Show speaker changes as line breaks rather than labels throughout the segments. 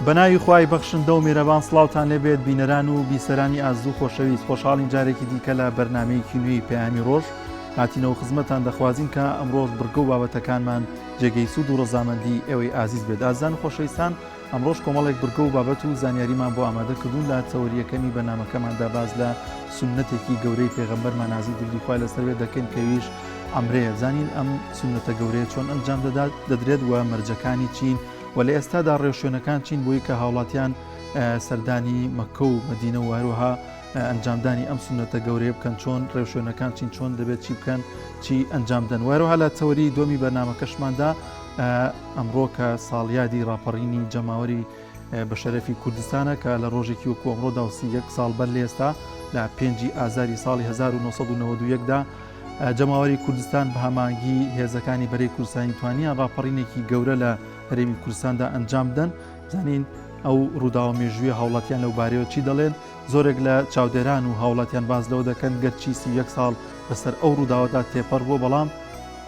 بەناوی خوای بەخشندە و میێرەبان سڵاوتان لێبێت بینەران و بیسەرانی ئازوو خۆشەویست خۆشحاڵین جارێکی دیکە لە بەرنامەیەکی نوێی پەیامی ڕۆژ هاتینەوە خزمەتان دەخوازین کە ئەمڕۆژ بڕگە و بابەتەکانمان جێگەی سوود و ڕەزامەندی ئێوەی ئازیز بێت. ئازان خۆشەویستان ئەمڕۆژ کۆمەڵێک بڕگە و بابەت و زانیاریمان بۆ ئامادە کردوون لە تەوەریەکەمی بەرنامەکەماندا باز لە سونەتێکی گەورەی پێغەمبەرمان نازی دڵی خوای لەسەر دەکەین کەویش ئەمرەیە زانین ئەم سونەتە گەورەیە چۆن ئەنجام دەدرێت و مەرجەکانی چین و لە ئێستادا ڕێوشوێنەکان چین بۆی کە هاوڵاتیان سەردانی مەکە و مەدینە و هەروەها ئەنجامدانی ئەم سونەتە گەورەیە بکەن چۆن ڕێوشوێنەکان چین چۆن دەبێت چی بکەن چی ئەنجامدەن. وەروها لە تەوەری دومی بەرنامەکەشماندا ئەمڕۆ کە ساڵیادی ڕاپەڕینی جەماوەری بە شەرەفی کوردستانە کە لە ڕۆژێکی وەکو ئەمڕۆدا 31 ساڵ بەر لە ئێستا لە 5 ئازاری ساڵی 1991دا جەماوەری کوردستان بە هەمانگی هێزەکانی بەرەی کوردستانی توانیان ڕاپەڕینێکی گەورە لە هەرێمی کوردستاندا ئەنجام بدەن. زانین ئەو ڕووداوە مێژووی هاوڵاتیان لەو بارەوە چی دەڵێن. زۆرێک لە چاودێران و هاوڵاتیان باز لەوە دەکەن گەرچی 31 ساڵ بەسەر ئەو ڕووداوەدا تێپەڕ بوو بەڵام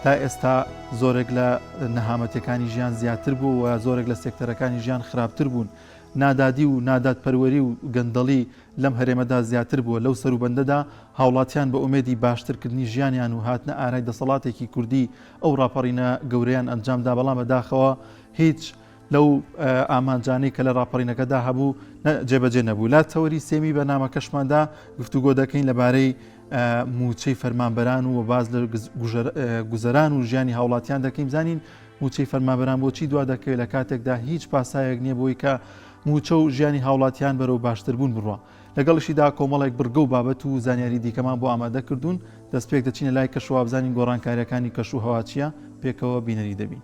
تا ئێستا زۆرێک لە نەهامەتەکانی ژیان زیاتر بوو و زۆرێک لە سێکتەرەکانی ژیان خراپتر بوون. نادادی و نادادپەروەری و گەندەڵی لەم هەرێمەدا زیاتر بووە. لەو سەروبەندەدا هاوڵاتیان بە ئومێدی باشترکردنی ژیانیان و هاتنە ئارای دەسەڵاتێکی کوردی ئەو ڕاپەڕینە گەورەیان ئەنجامدا بەڵام بەداخەوە هیچ لەو ئامانجانەی کە لە ڕاپەڕینەکەدا هەبوو جێبەجێ نەبوو. لا تەوەری سێمی بەرنامەکەشماندا گفتوگۆ دەکەین لەبارەی موچەی فەرمانبەران و باز لە گوزەران و ژیانی هاوڵاتیان دەکەین. زانین موچەی فەرمانبەران بۆچی دوا دەکەوێت لە کاتێکدا هیچ پاسایەک نییە بۆی کە موچە و ژیانی هاوڵاتیان بەرەو باشتربوون بڕوە. لەگەڵشیدا کۆمەڵێک بڕگە و بابەت و زانیاری دیکەمان بۆ ئامادە کردوون. دەست پێک دەچینە لای کەشووا بزانین گۆڕانکاریەکانی کەش و هەواچیە پێکەوە بینەری دەبین.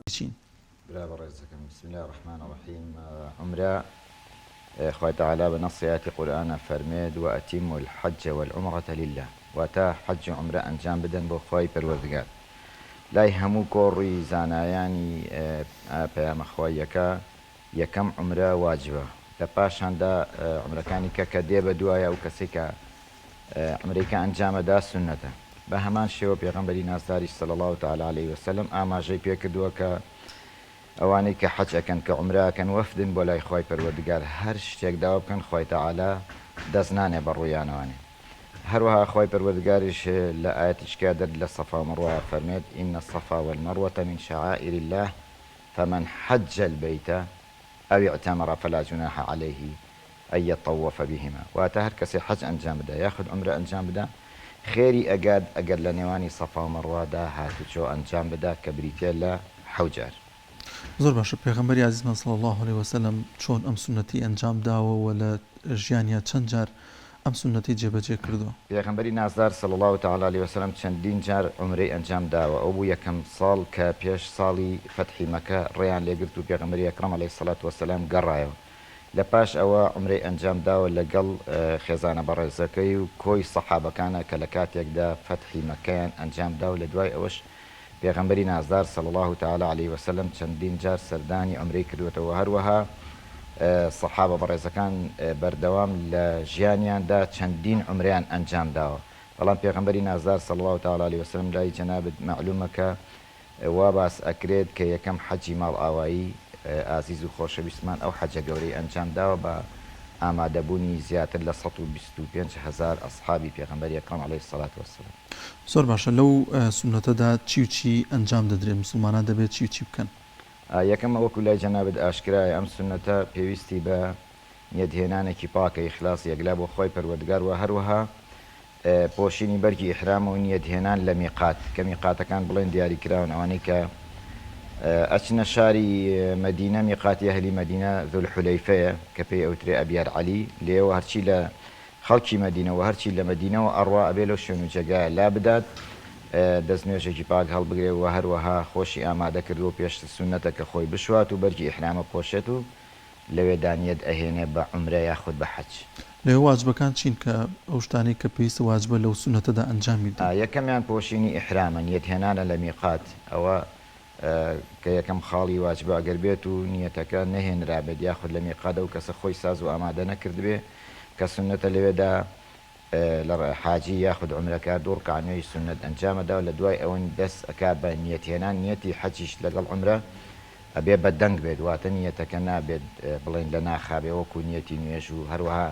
بسم الله الرحمن الرحيم. عمرة خوي تعالى بنص آيات القرآن فرميد وأتم الحج والعمرة لله واتا حج عمرة أنجام بدن بو خوي پروردگار لا همو كوري زانایانی پیام خوایەکە یەکەم عمرە واجبە لە پاشاندا عمرەکانی کە دێ بە دوایە و کەسێک کە عمرەکە ئەنجامەدا سنەتە. بە هەمان شێوە پێغەمبەری نازداری صلی الله تعالی علیه وسلم ئاماژەی پێکردووە کە ئەوانەی کە حەج ئەکەن کە عمرەکەن وەفدن بۆ لای خوای پەروەردگار هەر شتێک داوا بکەن خوای تەعالا دەست نانێ بە ڕوویانەوانێ. هەروەها خوای پەروەردگاریش لە ئاەتیشکا دەر لە سەفا و مەروە فەرمێت ئین الصەفا والمەروة من شعائر الله فمن حج البيت أو اعتمر فلا جناح عليه أن يطوف بهما. واتە هەر کەسێ حەج ئەنجام بدە یاخود عمرە ئەنجام بدە خێری ئەگات ئەگەر لە نێوانی سەفا و مەروەدا هاتوچۆ ئەنجام بدات کە بریتێ لە حەوجار.
زۆر باشە. پێغەمبەری عەزیزمان صلی الله علیه وسلم چۆن ئەم سونەتی ئەنجام داوە و لە ژیانیا چەند جار ئەم سونەتی جێبەجێ کردووە؟
پێغەمبەری نازدار صلی الله تعالی علیه وسلم چەندین جار عمرەی ئەنجام داوە. ئەو بوو یەکەم ساڵ کە پێش ساڵی فەتحی مەکە ڕێیان لێگرت و پێغەمبەری ئەکرەم عەلەیهی سەڵات وەسەلام گەڕایەوە. لە پاش ئەوە عمرەی ئەنجام داوە لەگەڵ خێزانە بەڕێزەکەی و کۆی سەحابەکانە کە لە کاتێکدا فەتحی مەکەیان ئەنجام دا و لە دوای ئەوەش پێغەمبەری نازدار صلی الله تعالی علیه وسلم چەندین جار سەردانی عمرەی کردوێتەوە. هەروەها سەحابە بەڕێزەکان بەردەوام لە ژیانیاندا چەندین عمرەیان ئەنجام داوە. بەڵام پێغەمبەری نازدار صلی الله تعالی علیه وسلم لای جەنابەت معلومە کە وا باس ئەکرێت کە یەکەم حەجی ماڵ ئاوایی ئازیز و خۆشەویستمان ئەو حەجە گەورەی ئەنجام داوە بە ئامادەبوونی زیاتر لە 125,000 ئەسحابی پێغەمبەری ئەکرەم عەلەیهی سەڵات وەسەلام.
زۆر باشە. لەو سونەتەدا چی و چی ئەنجام دەدرێت؟ مسلمانان دەبێت چی و چی بکەن؟
یەکەم وەکو لای جەنابەت ئاشکرایە ئەم سونەتە پێویستی بە نیەتهێنانێکی پاکە ئیخلاس یەکلا بۆ خۆی پەروەردگار و هەروەها پۆشینی بەرگی ئیحرام و نیەتهێنان لە میقات کە میقاتەکان بڵێن دیاریکراون ئەوانەی کە ئەچنە شاری مەدینە میقاتی ئەهلی مەدینە ذوالحولەیفەیە کە پێی ئەوترێ ئەبیار عەلی لێەوە هەرچی لە خەڵکی مەدینە و هەرچی لە مەدینەوە ئەڕوا ئەبێ لەو شوێن و جێگایە لا بدات دەستنوێژێکی پاک هەڵبگرێ و هەروەها خۆشی ئامادە کردو پێش سونەتە کە خۆی بشوات و بەرگی ئیحرامە پۆشێت و لەوێ دانیەت ئەهێنێ بە عمرە یاخود بە حەج.
لێ واجبەکان چین کە ئەو شتانەی کە پێویستە واجبە لەو سونەتەدا ئەنجامی بدەن؟
یەکەمیان پۆشینی ئیحرامە نیەتهێنانە لە میقات ئەوە کە یەکەم خاڵی واجبە ئەگەر بێت و نیەتەکە نەهێنرابێت یاخود لە میقاتە و کەسە خۆی ساز و ئامادە نەکردبێ کە سونەتە لەوێدا لە حاجی یاخود عمرەکە دوو ڕکعانەی سنت ئەنجامەدا و لە دوای ئەوەن دەست ئەکا بە نیەتهێنان نیەتی حەجیش لەگەڵ عمرە ئەبێ بە دەنگ بێت واتە نیەتەکە نابێت بڵێن لە ناخابێ وەکو نیەتی نوێژ و هەروەها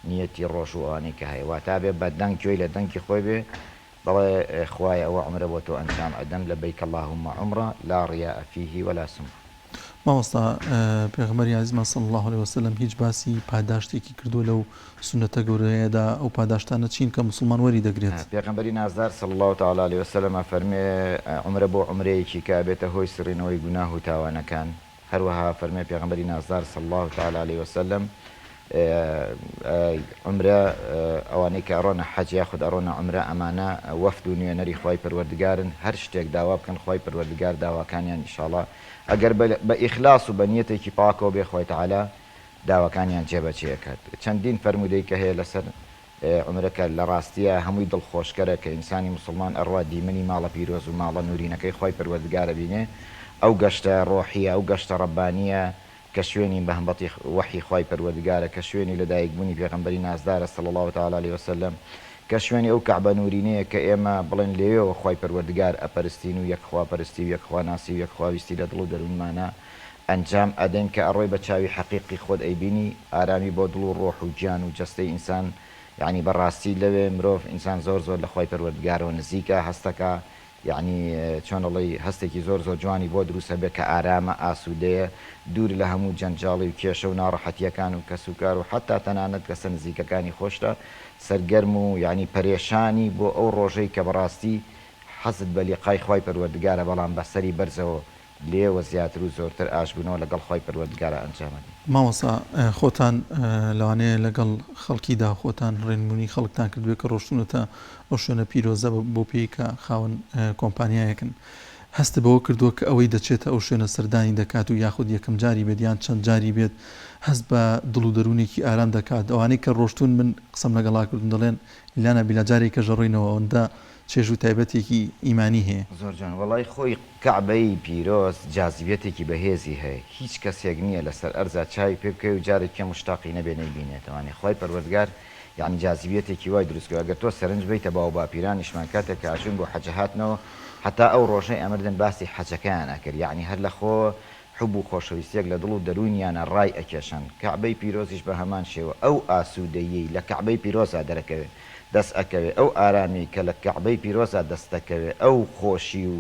نیەتی ڕۆژ و ئەوانەی کە هەیە واتا بێ بە دەنگ گوێی لە دەنگی خۆی بێ بەڵێ خوایە ئەوە عومرە بۆ تۆ ئەنجام ئەدەم لەبەیک اللهم عمرە لا ڕیاء فیه ولا سمعة.
مامۆستا پێغەمبەری عەزیزمان صلی الله عليه وسلم هیچ باسی پاداشتێکی کردووە لەو سونەتە گەورەیەدا ئەو پاداشتانە چین کە موسڵمان وەری دەگرێت؟
پێغەمبەری نازدار صلی الله تعالی عليه وسلم فەرمێ عومرە بۆ عومرەیەکی کە بێتە هۆی سڕینەوەی گوناه و تاوانەکان. هەروەها فەرمێ پێغەمبەری نازدار صلی الله تعالی عليه وسلم عمرە ئەوانەی کە ئەڕۆنە حەج یاخود ئەڕۆنە عمرە ئەمانە وەفد و نوێنەری خوای پەروەردگارن هەر شتێک داوا بکەن خوای پەروەردگار داواکانیان ئینشاءڵڵا ئەگەر بە ئیخلاس و بە نیەتێکی پاکەوە بێ خوای تەعالا داواکانیان جێبەجێەکات. چەندین فەرمودەی کە هەیە لەسەر عمرەکە لە ڕاستیە هەمووی دڵخۆشکەرە کە ئینسانی مسلمان ئەڕوا دیمنی ماڵە پیرۆز و ماڵە نورینەکەی خوای پەروەردگارە بینێ ئەو گەشتە ڕۆحیە ئەو گەشتە ڕەبانیە کە شوێنی بە هەمبەتی وحی خوای پەروەردگارە کە شوێنی لەدایکبوونی پێغەمبەری نازدارە صلی الله تعالی عليه وسلم کە شوێنی ئەو کەعبە نورینەیە کە ئێمە بڵێن لێوێەوە خوای پەروەردگار ئەپەرستین و یەکخوا پەرستی و یەکخوا ناسی و یەکخواویستی لە دڵ و دەروونمانە ئەنجام ئەدەین کە ئەڕۆی بە چاوی حەقیقی خۆت ئەیبینی ئارامی بۆ دڵ و ڕۆح و گیان و جەستەی ئینسان یعنی بەڕاستی لەوێ مرۆڤ ئینسان زۆر لە خوای پەروەردگارەوە نزیکە هەستەکە یعنی چۆنەڵی هەستێکی زۆر جوانی بۆ دروستە بێت کە ئارامە ئاسوودەیە دوور لە هەموو جەنجاڵی و کێشە و ناڕەحەتیەکان و کەسوکار و حتا تەنانەت کەسە نزیکەکانی خۆشتە سەرگەرم و یعنی پەرێشانی بۆ ئەو ڕۆژەی کە بەڕاستی حەزت بە لیقای خوای پەروەردگارە بەڵام بەسەری بەرزەوە لێوە زیاتر و زۆرتر ئاشبوونەوە لەگەڵ خوای پەروەردگارە ئەنجامەدەین.
مامۆستا خۆتان لەوانەیە لەگەڵ خەڵکیدا خۆتان ڕێنمونی خەڵکتان کردوێت کە ڕۆشتونەتە ئەو شوێنە پیرۆزە بۆ پێی کە خاوەن کۆمپانیایەکن هەست بەوە کردووە کە ئەوەی دەچێتە ئەو شوێنە سەردانی دەکات و یاخود یەکەم جاری بێت یان چەند جاری بێت هەست بە دڵ و دەرونێکی ئارام دەکات. ئەوانەی کە ڕۆشتون من قسەم لەگەڵاکردن دەڵێن لانە بیلا جارێک کە ژەڕۆینەوە ئەوەندە چێژ و تایبەتێکی ئیمانی هەیە.
زۆر جوان وەڵای خۆی کەعبەی پیرۆز جاذبێتێکی بەهێزی هەیە هیچ کەسێک نییە لەسەر ئەرزا چاوی پێ بکەی و جارێک کە مشتاقی نەبێ نەیبینێتەوانێ خوای پەروەردگار یعنی جاذبێتێکی وای دروستکە ئەگەر تۆ سەرنج بیتە باو باپیرانیشمان کاتێک کە ئاچون بۆ حەجە هاتنەوە حتا ئەو ڕۆژەی ئەمردن باسی حەجەکەیان ئەکرد یعنی هەر لە خۆ حب و خۆشەویستیەک لە دڵ و دەرونیانە ڕای ئەکێشن. کەعبەی پیرۆزیش بە هەمان شێوە ئەو ئاسوودەیی لە کەعبەی پیرۆزا دەرەکەوێت دەست ئەکەوێ ئەو ئارامی کە لە کەعبەی پیرۆزا دەست دەکەوێ ئەو خۆشی و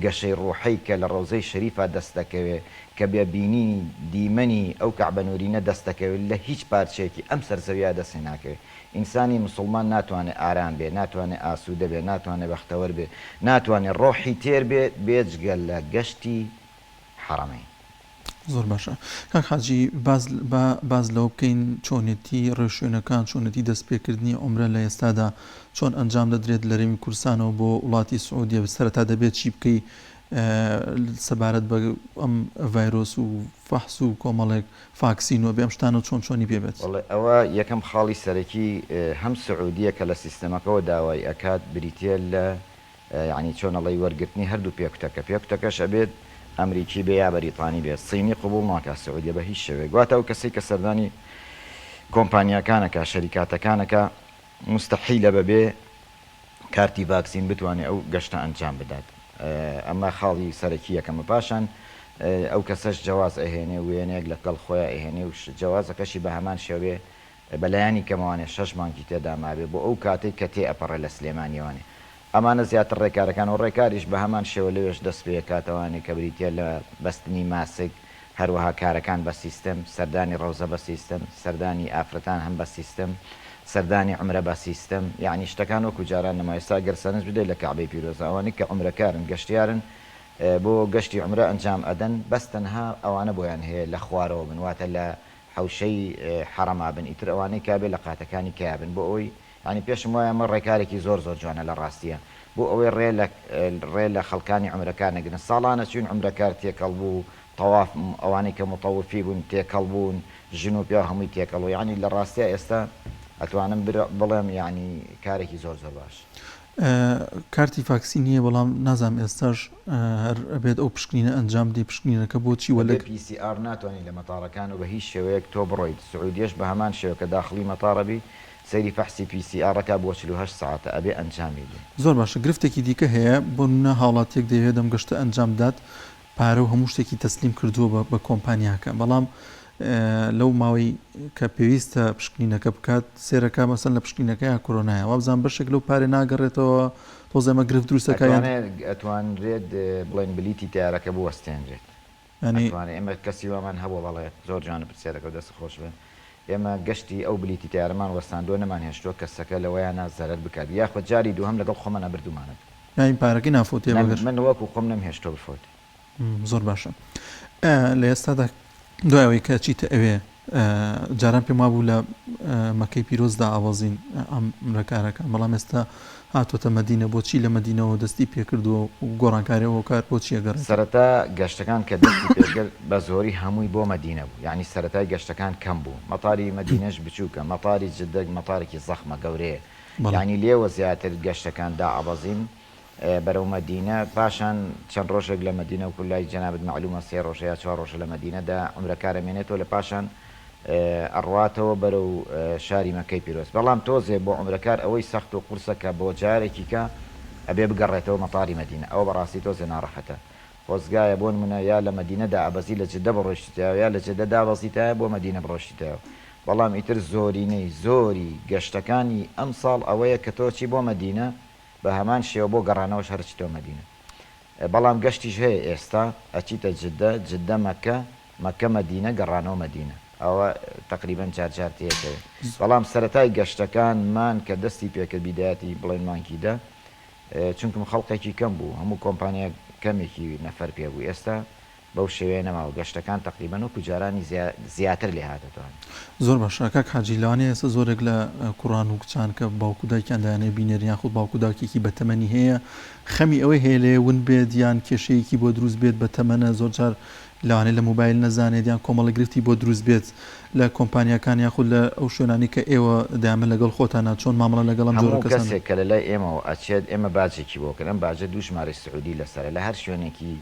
گەشەی ڕوحەی کە لە ڕەوزەی شەریفا دەست دەکەوێ کە بێبینی دیمەنی ئەو کەعبە نورینە دەست دەکەوێت لە هیچ پارچەیەکی ئەم سەرزەویە دەستی ناکەوێت. ئینسانی مسلمان ناتوانێت ئارام بێ ناتوانێت ئاسوودە بێ ناتوانێت بەختەوەر بێ ناتوانێت ڕۆحی تێر بێت بێجگە لە گەشتی حەرەمەین.
زۆر باشە کاک حاجی باز لەوە بکەین چۆنێتی ڕێشوێنەکان چۆنەتی دەستپێکردنی عومرە لە ئێستادا چۆن ئەنجام دەدرێت لە رێمی کوردستانەوە بۆ وڵاتی سعودیە سەرەتا دەبێت چی بکەی سەبارەت بە ئەم ڤایرۆس و فەحس و کۆمەڵێک ڤاکسینەوە بێ ئەم شتانە چۆنی پێبێت؟
ئەوە یەکەم خاڵی سەرەکی هەم سعودیە کە لە سیستەمەکەەوە داوای ئەکات بریتە لە یعنی چۆنەڵی وەرگرتنی هەردوو پێکوتەکەش ئەبێت ئەمریکی بێ یا بەریتانی بێت سینی قبول ناکە سعودیە بە هیچ شێوێک واتە ئەو کەسێک کە سەردانی کۆمپانیەکانەکە شەریکاتەکانەکە مستەحیلە بەبێ کارتی ڤاکسین بتوانێت ئەو گەشتە ئەنجام بدات. ئەمە خاڵی سەرەکی یەکەمە پاشان ئەو کەسەش جواز ئەهێنێ وێنێک لەگەڵ خۆیان ئەهێنێ و جوازەکەشی بە هەمان شێوێ بەلایانی کەمەوانێ 6 مانگی تێدا مابێ بۆ ئەو کاتێک کە تێ ئەپەڕێ لە سلێمانیوانێ ئەمانە زیاتر ڕێکارەکان و ڕێکاریش بە هەمان شێوە لەوێش دەست پێ کاتەوانێ کە بریتە لە بەستنی ماسک هەروەها کارەکان بە سیستەم سەردانی ڕەوزە بە سیستەم سەردانی ئافرەتان هەم بە سیستەم سەردانی عمرە بە سیستەم یعنی شتەکان وەکو جاران نمایستا گەر سەرنج بدەیت لە کەعبەی پیرۆز ئەوانەی کە عمرەکارن گەشتیارن بۆ گەشتی عمرە ئەنجام ئەدەن بەس تەنها ئەوانە بۆیان هەیە لە خوارەوە بن واتە لە حوشەی حەرەما بن ئیتر ئەوانەی کابێت لە قاتەکانی کابن بۆ ئەوی ینی پێشم وایە ئەمە ڕێکارێکی زۆر جوانە لە ڕاستیە بۆ ئەوەی ڕێ لە خەڵکانی عمرەکان نەگرن ساڵانە چون عمرەکار تێکەڵ بوو تەواف ئەوانەی کە متەوفی بوون تێکەڵ بوون ژن و پیا هەمووی تێکەڵەوە یعنی لە ڕاستیە ئێستا ئەتوانم بڵێم یعنی کارێکی زۆر باش.
کارتی ڤاکسینیە بەڵام نازانم ئێستاش هەر ئەبێت ئەو پشکنینە ئەنجام دی پشکنینەکە بۆچی وەلە
PCR ناتوانانی لە مەتاڕەکان و بە هیچ شێوەیەک تۆ بڕۆیت سعودیەش بە هەمان شێوە کە داخلی مەتاڕەبی سەیری فەحسی PCR بۆ 48 ساعتە ئەبێ ئەنجامی دی.
زۆر باشە گرفتێکی دیکە هەیە بۆ نە هاوڵاتێک دەوێت دەم گەشتە ئەنجام دات پارە و هەموو شتێکی تەسلیم کردووە بە کۆمپانیاکە بەڵام لەو ماوەی کە پێویستە پشکنینەکە بکات سێرەکە مەسەن لە پشکنینەکەی کۆرۆنایە وابزان بەشێک لەو پارێ ناگەڕێتەوە تۆزەمە گرفت دروستەکەیان
ئەتوانرێت بڵێن بلیتی تیارەکە بوەستێنرێت
ینی
ئێمە کەسی وامان هەبوو بەڵێ زۆر جوانە پرسیارەکە دەست خۆش بێ ئێمە گەشتی ئەو بلیتی تیارەمان وەستاندۆ نەمان هێشتۆ کەسەکە لەوەیان نازەرت بکات یاخود جاری دووهم لەگەڵ خۆمە نەبردومانە
یانی پارەکەی نافۆتێ بەگەر
من وەکو خۆم نەم هێشتۆ بفۆت
زۆر باشە لە ئێستادا دوایەوەی کە چیتە ئەوێ جاران پێم وابوو لە مەکەی پیرۆزدا ئاوازین ئەمرەکارەکە بەڵام ئێستا هاتۆتە مەدینە بۆچی لە مەدینەوە دەستی پێکردووە و گۆڕانکاریەوە کار بۆچی ئەگەڕێت
سەرەتا گەشتەکان کە دەستی پێکرد بە زۆری هەمووی بۆ مەدینە بوو یعنی سەرەتای گەشتەکان کەم بوو مەتاری مەدینەش بچووکە مەتاری جدە مەتارێکی زەخمە گەورەیە یعنی لێوە زیاتر گەشتەکان داعەبەزین بەرەو مەدینە پاشان چەند ڕۆژێک لە مەدینە و کولای جەنابەت معلومە 3 ڕۆژ یا 4 ڕۆژ لە مەدینەدا عومرەکارە مێنێتەوە لە پاشان ئەڕواتەوە بەرەو شاری مەکەی پیرۆز بەڵام تۆزێ بۆ عومرەکار ئەوەی سەخت و قورسەکە بۆ جارێکی کە ئەبێ بگەڕێتەوە مەتاری مەدینە ئەوە بەڕاستی تۆزێ ناڕەحەتە خۆزگایە بۆ نمونە یا لە مەدینەدا ئەبەزی لە جدە بڕۆشتیتەوە یا لە جدە دابەزیتایە بۆ مەدینە بڕۆشتیتەوە بەڵام ئیتر زۆرینەی زۆری گەشتەکانی ئەم ساڵ ئەوەیە کە تۆچی بۆ مەدینە بە هەمان شێوە بۆ گەڕانەوەش هەرچیتەوە مەدینە بەڵام گەشتیش هەیە ئێستا ئەچیتە جدە مەکە مەدینە گەڕانەوە مەدینە ئەوە تقریبان جار تێکەوە بەڵام سەرەتای گەشتەکانمان کە دەستی پێکرد بیدایەتی بڵێنمانکیدا چونکم خەڵقێکی کەم بوو هەموو کۆمپانیا کەمێکی نەفەر پێ بوو ئێستا بەو شێوەیە نەماوە گەشتەکان تقریبان وەکو جارانی زیاتر لێ هاتەوە
زۆر باشە کاک حاجی لەوانەیە ئێستا زۆرێک لە کوڕان و کچان کە باوکو دایکیان دایانەیە بینێریان خۆ باوکو داکێکی بە تەمەنی هەیە خەمی ئەوەی هەیە لێ ون بێت یان کێشەیەکی بۆ دروست بێت بە تەمەنە زۆر جار لەوانەیە لە موبایل نەزانێت یان کۆمەڵە گرفتی بۆ دروست بێت لە کۆمپانیەکان یاخود لە ئەو شوێنانی کە ئێوە دامە لەگەڵ خۆتانە چۆن مامەڵە لەگەڵ ئەم جۆرە
کەسێک کە لە لای ئێمەوە ئەچێت ئێمە باجێکی بۆکەن ئەم باجە دوو ژمارەی سعودی لەسەر لە هەر شوێنێکی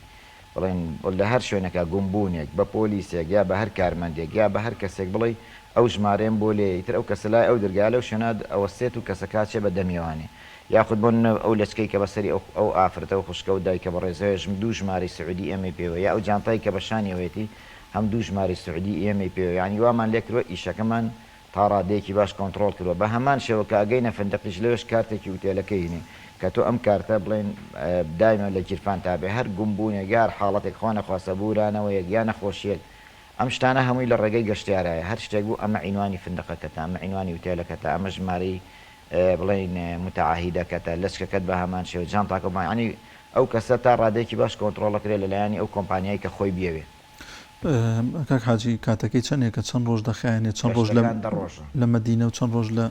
بڵێن لە هەر شوێنەکە گومبوونێک بە پۆلیسێک یا بە هەر کارمەندێک یا بە هەر کەسێک بڵێ ئەو ژمارەیەم بۆ لێ ئیتر ئەو کەسە لای ئەو دەرگا لەو شوێنە ئەوەستێت و کەسەکاتچێ بە دەمیێوانێ یاخود بۆ ئەو لەچکەی کە بەسەری ئەو ئافرەتە و خوشکە و دایکە بە ڕێزەوەژم دوو ژمارەی سعودی ئێمە پێوە یا ئەو جانتای کە بەشانیەوێتی هەم دوو ژمارەی سعودی ئێمە پێوە یانی وامان لێکرۆ ئیشەکەمان تا ڕادەیەکی باش کۆنتترۆل کردوە بە هەمان شێوە کە ئەگەینە فندقیش لەوێش کارتێکی وتێلەکەینێ کە تۆ ئەم کارتە بڵێن دایمە لە گیرفان تابێ هەر گومبوونێک یار حاڵەتێک خۆ نەخواسە بورانەوەیەک یا نەخۆشیێک ئەم شتانە هەمووی لە ڕێگەی گەشتیارایە هەر شتێک بوو ئەمە عینوانی فندقەکەتە ئەمە عینوانی وتێلەکەتە ئەمە ژمارەی بڵێن متعاهیدەکەتە لەچکەکەت بە هەمان شێوە جانتاکەمانی ئەو کەسە تا ڕادێکی باش کۆنتترۆڵەکرێت لەلایانی ئەو کۆمپانیایی کە خۆی بێوێ
کاک حاجی کاتەکەی چەندێکە چەند ڕۆژ دەخایێنێت چەند ڕۆژ لە مەدینە و چەند ڕۆژ لە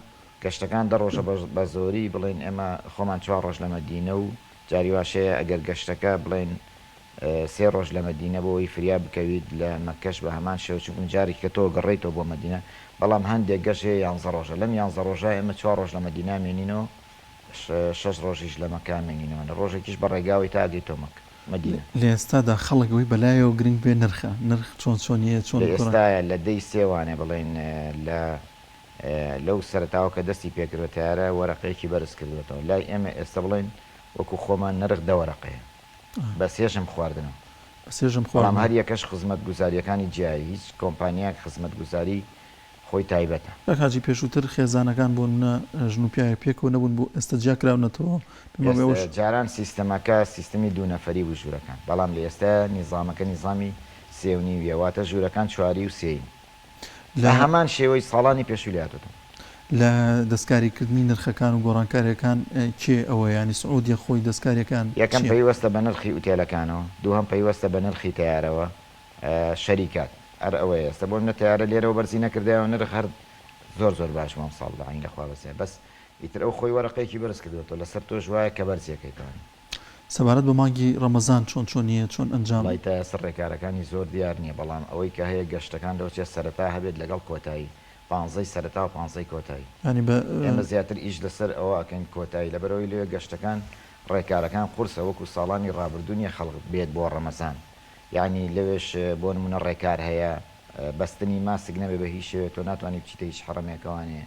گەشتەکان دە ڕۆژە بە زۆری بڵێن ئێمە خۆمان 4 ڕۆژ لە مەدینە و جاری واشەیە ئەگەر گەشتەکە بڵێن 3 ڕۆژ لە مەدینە بۆەوەی فریا بکەویت لە مەکەش بە هەمان شێو چون جارێک کە تۆ گەڕێیتەوە بۆ مەدینە بەڵام هەندێک گەشت هەیە 11 ڕۆژە لەم 11 ڕۆژە ئێمە 4 ڕۆژ لە مەدینە مێنینەوە 6 ڕۆژیش لە مەکە مێنینەوە لە ڕۆژێکیش بە ڕێگاوی تا ئەگەیتۆ مەکە مەدینە
لە ئێستادا خەڵکەوەی بەلایەوە گرنگ بێ نرخ چۆنیە چۆن
ئێستاە لە دەی سێوانێ بڵێن لەو سەرتاوە کە دەستی پێکردوەتیارە وەرەقەیەکی بەرز کردوێتەوە لای ئێمە ئێستا بڵێن وەکو خۆمان نرخ دەوەرەقەیە بە سێژم خواردنەوە
سێژم خۆڵام
هەر یەکەش خزمەت گوزاریەکانی جیایی هیچ کۆمپانیاک خزمەت گوزاری خۆی تایبەتە
حاجی پێشووتر خێزانەکان بۆن ژن و پیاە پێکەوە نەبوون بۆ ئێستا جیاکراونەتەوە
جاران سیستەمەکە سیستمی دوو نەفەری بوو ژوورەکان بەڵام لە ئێستا نیزامەکە نیزامی سێونی وێواتە ژوورەکان چواری و سێین لە هەمان شێوەی ساڵانی پێشولیاتەوە
لە دەستکاریکردنی نرخەکان و گۆڕانکاریەکان کێ ئەوە ینی سعودی خۆی دەستکاریەکان
یەکەم پەیوەستە بە نرخی ئوتێلەکانەوە دووهەم پەیوەستە بە نرخی تیارەوە شەریکات هەر ئەوەیە ئێستا بۆ منە تیارە لێرەوە بەرزی نەکردایەوە نرخ هەر زۆر باش مام ساڵ لەعین لەخوا بەسێ بەس ئیتر ئەو خۆی وەرەقەیەکی بەرز کردوێتەوە لەسەر تۆ ژوایە کە بەرزیەکەیتوانێت
سەبارەت بە مانگی ڕەمەزان چۆنیە چۆن ئەنجام
تا سەر ڕێکارەکانی زۆر دیار نییە بەڵام ئەوەی کە هەیە گەشتەکان دەوچێت سەرەتا هەبێت لەگەڵ کۆتایی 15 سەرەتا و 15 کۆتایی ئێمە زیاتر ئیش لەسەر ئەوە ئەکەین کۆتایی لەبەرەوەی لێ گەشتەکان ڕێکارەکان قورسە وەکو ساڵانی ڕابردوونیە خەڵک بێت بۆ ڕەمەزان یعنی لەوێش بۆ نمونە ڕێکار هەیە بەستنی ماسک نەبێ بە هیچ شێوێت تۆ ناتوانانی بچیتە هیچ حرەمێکەوانێ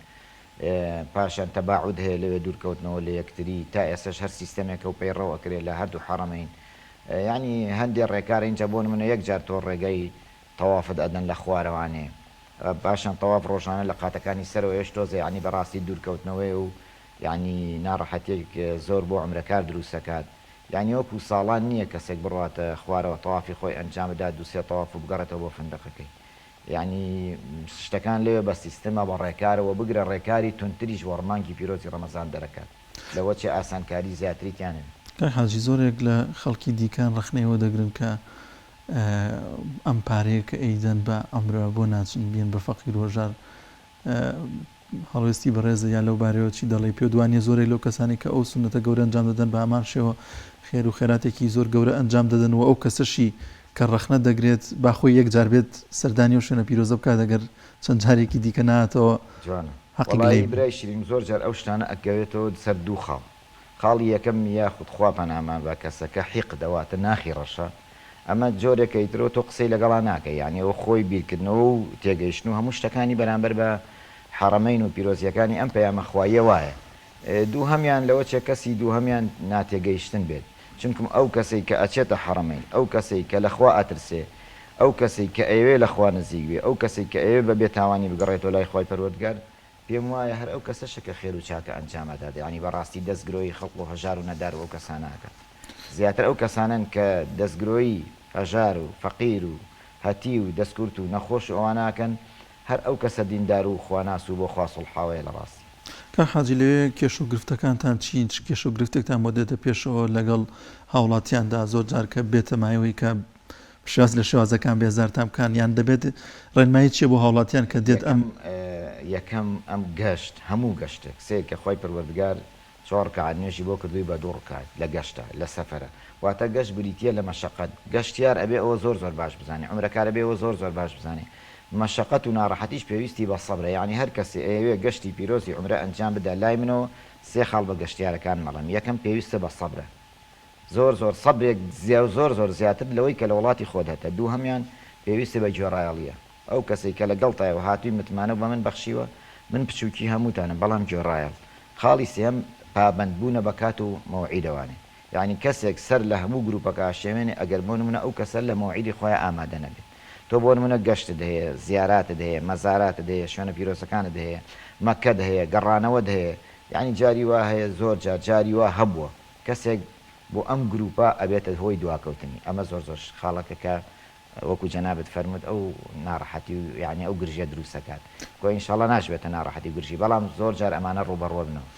پاشان تەباعود هەیە لەوێ دوورکەوتنەوە لە یەکتری تا ئێسش هەر سیستەمێکە و پەیڕەوە ئەکرێت لە هەردوو حرەمەین يعني هەندێک ڕێکار اینجا بۆ منە یەک جار تۆ ڕێگەی تەوافت ئەدەن لە خوارەوانێ باشان تەواف ڕۆژانە لە قاتەکانی سەرەوە هێش تۆزە ینی بەڕاستی دوورکەوتنەوەی و ینی ناڕەحەتێک زۆر بۆ عمرەکار دروستەکات یعنی وەکو ساڵان نییە کەسێک بڕاتە خوارەوە تەوافی خۆی ئەنجام بدات دووسێ تەواف و بگەڕێتەوە بۆ فندقەکەی ینی شتەکان لێوە بە سیستەمە بە ڕێکارەوە بگرە ڕێکاری تونتریش وەڕمانگی پیرۆزی ڕەمەزان دەرەکات لەوە چێ ئاسانکاری زیاتریتیانن
حاجی زۆرێک لە خەڵکی دیکان ڕخنەوە دەگرن کە ئەم پارەیە کە ئەیدەن بە ئەمرە بۆ ناچن بێن بە فەقیر هۆژار هەڵوێستی بەڕێزە یان لەو بارەوە چی دەڵێ پێ دوانیە زۆرێک لەو کەسانی کە ئەو سونەتە گەورە ئەنجام دەدەن بە ئامان شێوە خێر و خێراتێکی زۆر گەورە ئەنجام دەدەن و ئەو کەسەشی کە ڕەخنە دەگرێت باخۆی یەک جار بێت سەردانی و شوێنە پیرۆزە بکات دەگەر چەند جارێکی دیکە ناتەوە
حەقی برای شیرین زۆر جار ئەو شتانە ئەگەوێتەوە سەر دوو خاڵ خاڵی یەکەم یاخود خوا پەنامان بە کەسەکە حیق دەواتە ناخی ڕەشە ئەمە جۆرێکەکە ئیترۆ تۆ قسەی لەگەڵا ناکە یعنی ئەوە خۆی بیرکردنەوە و تێگەیشتن و هەموو شتەکانی بەرامبەر بە حرەمەین و پیرۆزیەکانی ئەم پەیامە خوایە وایە دوو هەمیان لەوە چێ کەسی دوو هەمیان ناتێگەیشتن بێت چونکم ئەو کەسەی کە ئەچێتە حرەمەین ئەو کەسەی کە لەخوا ئەترسێ ئەو کەسەی کە ئەوێ لەخوا نزیک بێ ئەو کەسەی کە ئەوێ بە بێتاوانی بگەڕێتەوە لای خۆی پەروەردگار پێم وایە هەر ئەو کەسەشە کە خێر و چاکە ئەنجامەدات ینی بەڕاستی دەستگرۆی خەڵق و هەژار و نەدار و ئەو کەسانەکە زیاتر ئەو کەسانن کە دەستگرۆی هەژار و فەقیر و هەتی و دەستکورت و نەخۆش ئەواناکەن هەر ئەو کەسە دیندار و خواناس و بۆ خوا سوڵحاوەیە لە ڕاستی
کە حاجی لەوێ کێش و گرفتەکانتان چین کێش و گرفتێکتان بۆ دێتە پێشەوە لەگەڵ هاوڵاتیاندا زۆر جار کە بێتە مایەوەی کە شواز لە شێوازەکان بێزارتان بکان یان دەبێت ڕێنمایی چیە بۆ هاوڵاتیان کە دێت ئەم
یەکەم ئەم گەشت هەموو گەشتێک سێ کە خۆی پەروەردگار 4 ڕکعات نوێژی بۆ کردووی بە 2 ڕکعات لە گەشتە لە سەفەرە واتە گەشت بریتیە لە مەشەقەت گەشتیار ئەبێ ئەوە زۆر باش بزانێ عمرەکار ئەبێ ئەوە زۆر باش بزانێ مەشەقەت و ناڕەحەتیش پێویستی بە سەبرە یعنی هەر کەسی ئەوێ گەشتی پیرۆزی عمرە ئەنجام بدە لای منەوە سێ خاڵ بە گەشتیارەکان مەڵم یەکەم پێویستە بە سەبرە زۆر سەبرێک زۆر زیاتر لەوەی کە لە وڵاتی خۆت هەتە دوو هەمیان پێویستە بە گوێڕایەڵیە ئەو کەسێک کە لەگەڵ تایەوە هاتووی متمانە بە من بەخشیوە من پچووکی هەمووتانم بەڵام گوێڕایەڵ خاڵی سێم پابەندبوونە بەکات و مەوعیدەوانێ یعنی کەسێک سەر لە هەموو گروپەکە شێوێنێ ئەگەر بۆ نمونە ئەو کەسە لە مەوعیدی خۆیان ئامادە نەبێت تۆ بۆ نمونە گەشتت هەیە زیاراتت هەیە مەزاراتت هەیە شوێنە پیرۆزەکانت هەیە مەکەت هەیە گەڕانەوەت هەیە یعنی جاری وا هەیە زۆر جاری وا هەبووە کەسێک بۆ ئەم گروپە ئەبێتە هۆی دواکەوتنی ئەمە زۆر خاڵەکە کە وەکو جەنابەت فەرمووت ئەو ناڕەحەتی و یعنی ئەو گرژیە دروستەکات کۆ ئینشاڵڵا ناشبێتە ناڕەحەتی گرژی بەڵام زۆر جار ئەمانە ڕوبەڕۆ بنەوە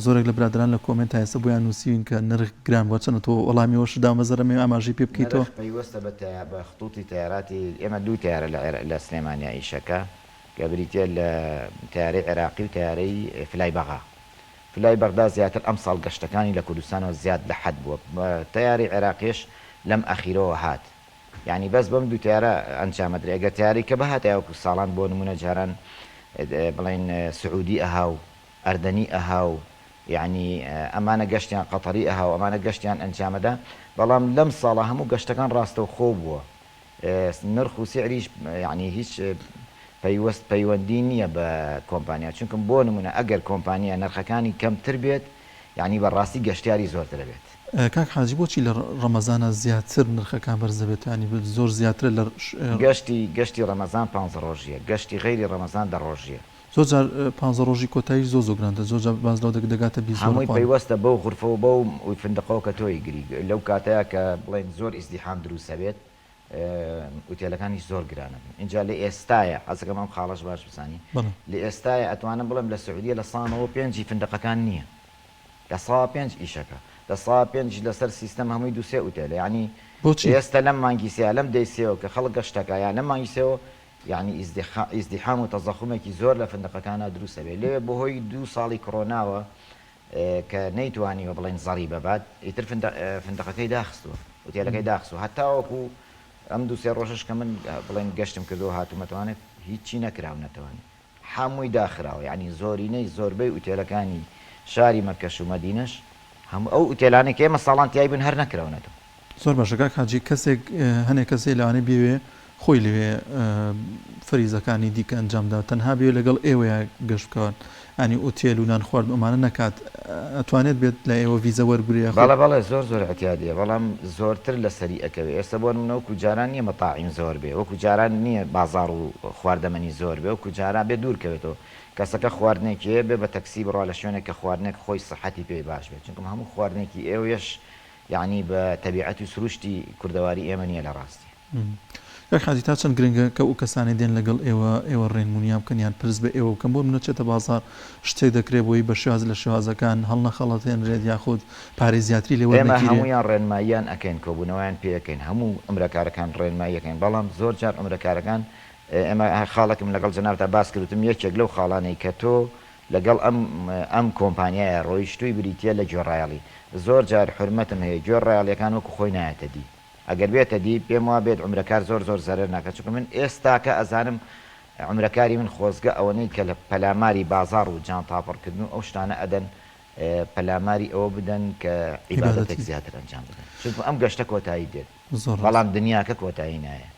زۆرێک لە برادران لە کۆمنت هەیەسە بۆیان نووسین کە نرخ گران وەچەنە تۆ وەڵامیەوەشدا مەزەرەمێ ئاماژەی پێ بکەیتەوە
پەیوەستە بە خطوتی تیاراتی ئێمە دوو تیارە لە سلێمانیا ئیشەکە کە بریتە لە تیارەی عێراقی و تیارەی فلای بەغا فلای بەغدا زیاتر ئەم ساڵ گەشتەکانی لە کوردستانەوە زیاد لە حەد بووە تیاری عێراقیش لەم ئەخیرەوە هات یعنی بەس بەم دوو تیارە ئەنجامەدرێ ئەگەر تیاری کە بەهاتە یاوەکو ساڵان بۆ نمونە جاران بڵێن سعودی ئەها و ئەردەنی ئەها و یعنی ئەمانە گەشتیان قەتەری ئەها و ئەمانە گەشتیان ئەنجامەدا بەڵام لەم ساڵە هەموو گەشتەکان ڕاستەو خۆ بووە نرخ و سعریش یعنی هیچ پەیوەندی نییە بە کۆمپانیا چونکە بۆ نمونە ئەگەر کۆمپانیا نرخەکانی کەمتر بێت یعنی بەڕاستی گەشتیاری زۆرتر بێت
کاک حاجی بۆچی لە ڕەمەزانە زیاتر نرخەکان بەرزەبێت ینی زۆر زیاتر لە
گەشتی ڕەمەزان 5 ڕۆژیە گەشتی غەیری ڕەمەزان 10 ڕۆژیە
زۆر جار 5 ڕۆژی کۆتایی زۆر گرانتە زۆر جار باز لەو دەگاتە
هەمووی پەیوەستە بەو غورفەوە بەو فندقەوە کە تۆی گری لەو کاتەیە کە بڵێن زۆر ئیزدیحام دروستە بێت ئوتێلەکانی زۆر گرانن اینجا لە ئێستایە حەزەکەم ئەم خاڵەش باش بزانی لە ئێستایە ئەتوانم بڵێم لە سعودیە لە سانەوە 5 فندقەکان نییە لە 5 ئیشەکە لە 5 لەسەر سیستەم هەمووی دووسێ ئوتێلە ینی ئێستا لەم مانگی سێ لەم دەیسێەوە کە خەڵک گەشتەکە یان لەم مانگی سێەوە یعنی ئیزدیحام و تەزەخومێکی زۆر لە فندقەکانە دروستە بێت لێ بەهۆی 2 ساڵی کۆرۆناوە کە نەیتوانیوە بڵێن زەڕی بەبات ئیتر فندقەکەی داخستووە ئوتێلەکەی داخستووە هەتاوەکو ئەم 2-3 ڕۆژش کە من بڵێن گەشتم کردو هاتوومەتوانێت هیچی نەکراونەتەوانێت هەمووی داخراوە یعنی زۆرینەی زۆربەی ئوتێلەکانی شاری مەکەش و مەدینەش هەموو ئەو ئوتێلانێک ئێمە ساڵان تیای بن هەر نەکراونەتەوە
زۆر باشە کاک حاجی کەسێک هەنێک کەسێک لەوانەیە بێوێ خۆی لەوێ فەریزەکانی دیکە ئەنجامدا تەنها بێ لەگەڵ ئێوەیە گەشت بکەوە ئەنی ئوتێل و نان خوارد ئەمانە نەکات ئەتوانێت بێت لە ئێوە ڤیزە وەرگریە
بەڵێ زۆر احتیادیە بەڵام زۆرتر لە سەری ئەکەوێ ئێستا بۆ منە وەکو جاران نییە مەتاعیم زۆر بێ وەکو جاران نییە بازار و خواردەمەنی زۆر بێ وەکو جاران بێ دوورکەوێتەوە کەسەکە خواردنێکی بێ بە تەکسی بڕوا لە شوێنێک کە خواردنێک خۆی سەحەتی پێی باش بێت چونکە هەموو خواردنێکی ئێوەش یعنی بە تەبیعەتی سروشتی کوردەواری ئێمە نییە لە ڕاستی
حاجی تا چەند گرنگە کە ئەو کەسانی دێن لەگەڵ ئێوە ڕێنمونیان بکەنیان پرس بە ئێوە بکەم بۆ منەچێتە بازار شتێک دەکرێت بۆی بە شێواز لە شێوازەکان هەڵ نەخەڵەتێنرێت یاخود پارێ زیاتری لێ
ئێمە هەمویان ڕێنماییان ئەەکەین کۆبوونەوەیان پێەکەین هەموو ئەمرەکارەکان ڕێنماییەکەین بەڵام زۆر جار ئەمرەکارەکان ئێمە خاڵێکم لەگەڵ جەنابتا باس کردوتم یەکێک لەو خاڵانەی کە تۆ لەگەڵ ئەم کۆمپانیایە ڕۆیشتووی بریتە لە گوێڕایاڵی زۆر جار حرمەتم هەیە گوێڕایاڵیەکان وەکو خۆی نایەتە دی ئەگەر بێتە دی پێم وا بێت عمرەکار زۆر زەرەر ناکات چونکە من ئێستاکە ئەزانم عمرەکاری من خۆزگە ئەوەنەی کە لە پەلاماری بازار و جان تاپڕکردن و ئەو شتانە ئەدەن پەلاماری ئەوە بدەن کە عیبادەتێک زیاتر ئەنجام بدەن چونکە ئەم گەشتە کۆتایی دێت بەڵام دنیاکە کۆتایی نایە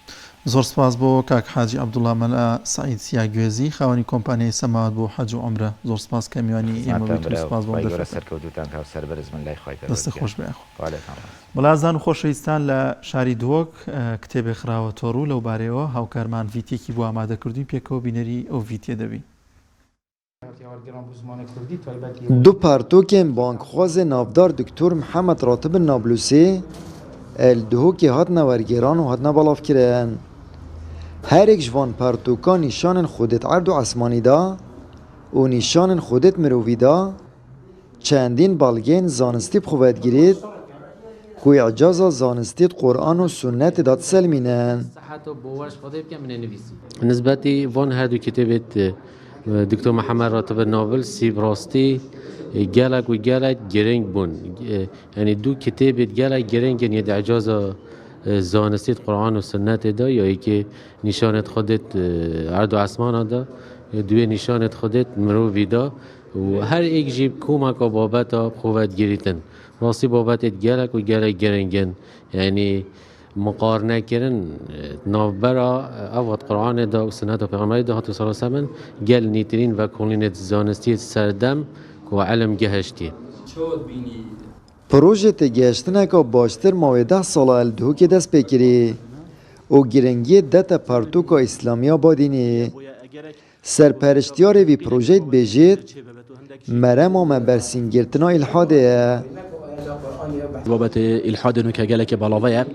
زۆر سپاس بۆ کاک حاجی عەبدوڵڵا مەلا سەعید سیاگوێزی خاوەنی کۆمپانیای سەماوات بۆ حەج و عومرە زۆر سپاس کە میوانی ئێمە بێت سپاس بۆ
سەرکەوتوتان کاو سەربەرز من لای خۆی
دەستە خۆش بێ بەڵازان و خۆشەویستان لە شاری دۆک کتێبێک خراوە تۆڕوو لەو بارەیەوە هاوکارمان ڤیتێکی بۆ ئامادەکردووی پێکەوە بینەری ئەو ڤیتێ دەبی
دو پارتوکên bankxwazê navdar Diktor Mihemed Ratibin Nablusê el dihokê hatine wergêran û hatine belavkirin. Herek ji van partokan nîşanên Xwedê erd û esmanî da û nîşanên Xwedê mirovî da çendîn belgên zanistî bi xwe vedgirît ku îcaza zanistî Qur'an û sunnetê da tiselmînin.
nisbetî van her du kitêbê Diktor Mihemed Ratibin Nablusî rastî gelek û gelek girêng bûn yanî du kitêbê gelek girêngên yê di îcaza zanistî Qur'an û sunnetê da ya yekê nîşanê Xwedê erd û esmana da دوێ نیشانت خودت مروی دا و هر ایک جیب کمک بابتا خوبت گریتن راستی بابتت گلک و گلک گرنگن یعنی مقارنه کردن نوبرا اوقات قرآن دا و سنت و پیغمبر دا هاتو صلی الله علیه و سلم گل نیترین و کلینت زانستی سردم و علم گهشتی
پروژه تگهشتنه که باشتر ماوی 10 ساله الدهو که دست بکری و گرنگی دتا پرتوکا اسلامی آبادینی سرپرشتیار وی پروژه بیجید مرم و برسینگرتنا الحاده
بابت الحاد نو که گلک بلاویه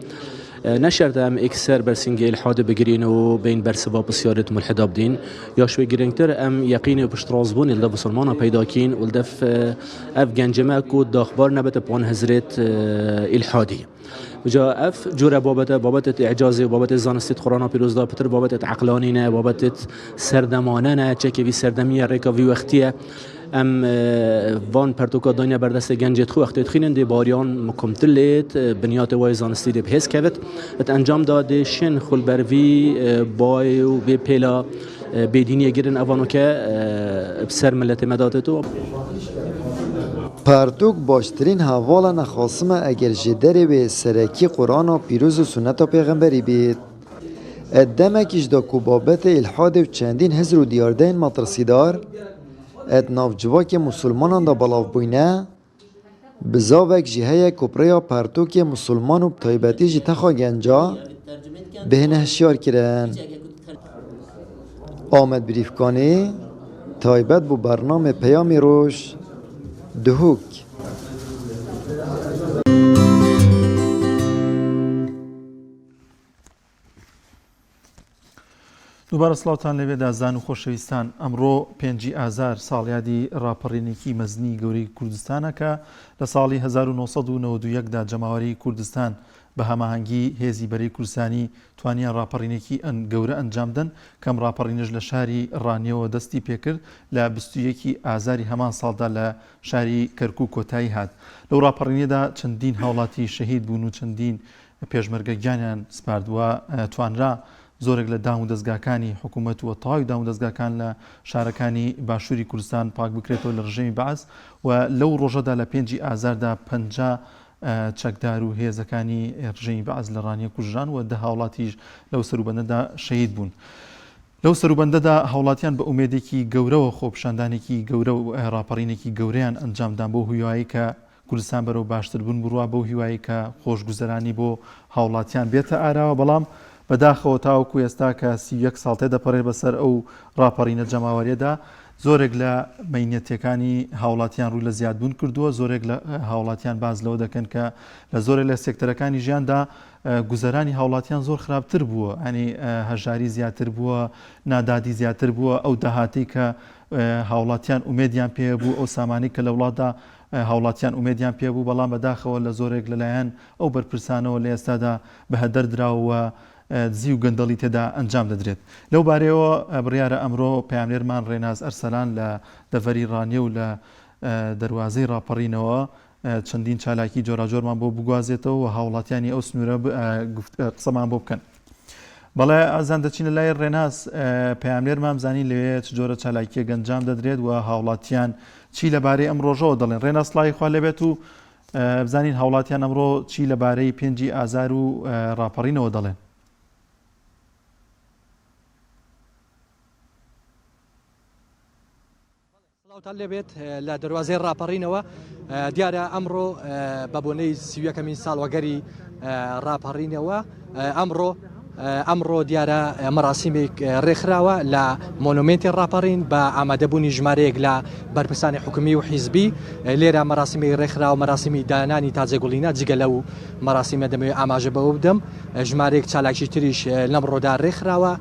نشرت ام اکثر برسینگ الحاد بگرین و بین برسباب سیارت ملحد بدین یا شوی گرنگتر ام یقین پشت رازبون الدا بسلمان پیدا کین ولدف اف گنجمه کو داخبار نبت پان حضرت الحادی وجا اف جوره بابت اعجازی بابت زانستی قرآن پیروز دا پتر بابت عقلانی نه بابت سردمانه نه چه وی سردمی ریکا وی وقتیه ام وان پرتوکا دنیا بردست گنجت خو وقتی خینن دی باریان مکمتلیت بنیات وای زانستی دی بهس کبت ات انجام داده شن خل بروی بای و به پلا بدینی گیرن اوانو که بسر ملت مدادتو
پرتوک باشترین حوالا نخواصمه اگر جدره به سرکی قرآن و پیروز و سنت و پیغمبری بید ادمکیش دا کبابت الحاد و چندین هزر و دیاردین مطرسی دار اد نافجواک مسلمانان دا بلاف بوینه بزاوک جهه کپریا پرتوک مسلمان و بطایبتی جی تخوا گنجا بهنه هشیار کرن آمد بریفکانی تایبت بو برنامه پیامی روش دهوک
دووبارە سڵاوتان لەوێ دازان و خۆشەویستان ئەمڕۆ 5 ئازار ساڵیادی ڕاپەڕینێکی مەزنی گەورەی کوردستانە کە لە ساڵی 1992 دا جەماوەری کوردستان بە هەماهەنگی هێزی بەرەی کوردستانی توانیان ڕاپەڕینێکی گەورە ئەنجامدن کەم ڕاپەڕینش لە شاری ڕانیەوە دەستی پێکرد لە 21 ئازاری هەمان ساڵدا لە شاری کەرکووک کۆتایی هات لەو ڕاپەڕینێدا چەندین هاوڵاتی شەهید بوون و چەندین پێشمەرگە گیانیان سپاردووە توانرا زۆرێک لە دام و دەستگاکانی حکوومەت و تەواوی دام و دەستگاکان لە شارەکانی باشووری کوردستان پاک بکرێتەوە لە ڕژێمی بەعز و لەو ڕۆژەدا لە 5 ئازاردا 50 چەکدار و هێزەکانی ڕژەمی بەعەز لە ڕانیە کوژران و 10 هاوڵاتیش لەو سەروبەندەدا شەهید بوون. لەو سەروبەندەدا هاوڵاتیان بە ئومێدێکی گەورەوە خۆپشاندانێکی گەورە و ڕاپەڕینێکی گەورەیان ئەنجامدان بۆ هیوایی کە کوردستان بەرەو باشتر بوون بڕوا بەو هیوایی کە خۆشگوزەرانی بۆ هاوڵاتیان بێتە ئاراوە. بەڵام بەداخەوە تاوەکو ئێستا کە 31 ساڵ تێدەپەڕێت بەسەر ئەو ڕاپەڕینە جەماوەریەدا زۆرێک لە مەینەتەکانی هاوڵاتیان ڕووی لە زیادبوون کردووە. زۆرێک لە هاوڵاتیان باز لەوە دەکەن کە لە زۆرێک لە سێکتەرەکانی ژیاندا گوزەرانی هاوڵاتیان زۆر خراپتر بووە، ئەنی هەژاری زیاتر بووە، نادادی زیاتر بووە. ئەو داهاتی کە هاوڵاتیان ئومێدیان پێ بوو، ئەو سامانی کە لە وڵاتدا هاوڵاتیان ئومێدیان پێ بوو، بەڵام بەداخەوە لە زۆرێک لەلایەن ئەو بەرپرسانەوە لە ئێستادا بەهەدەردراوە دزی و گەندەڵی تێدا ئەنجام دەدرێت. لەو بارەیەوە بڕیارە ئەمڕۆ پەیامنێرمان ڕێناز ئەرسەلان لە دەڤەری ڕانیە و لە دەواازەی ڕاپەڕینەوە چەندین چالاکی جۆراجۆرمان بۆ بگوازێتەوە و هاوڵاتیانی ئەو سنوورە قسەمان بۆ بکەن. بەڵێ ئازان دەچینە لای ڕێناز، پەیامنێرمان بزانین لەوێ چ جۆرە چالاکیە گەنجام دەدرێت و هاوڵاتیان چی لەبارەی ئەم ڕۆژەوە دەڵێن. ڕێناز سڵاوی خوا لێبێت و بزانین هاوڵاتیان ئەمڕۆ چی لەبارەی 5 ئازار و ڕاپەڕینەوە دەڵێن.
تا لێبێت لە دەواازەی ڕاپەڕینەوە دیارە ئەمڕۆ بە بۆنەی 31مین ساڵوەگەری ڕاپەڕینەوە ئەمڕۆ دیارە مەراسیمێک ڕێکخراوە لە مۆنومنتی ڕاپەڕین بە ئامادەبوونی ژمارەیەک لە بەرپرسانی حکومی و حیزبی. لێرە مەراسیمی ڕێکخراوە مەراسیمی دانانی تاجێگوڵینە جگە لەو مەراسیمە دەمەوێت ئاماژە بەوە بدەم. ژمارەیەک چالاکی تریش لەم ڕۆدا ڕێکخراوە.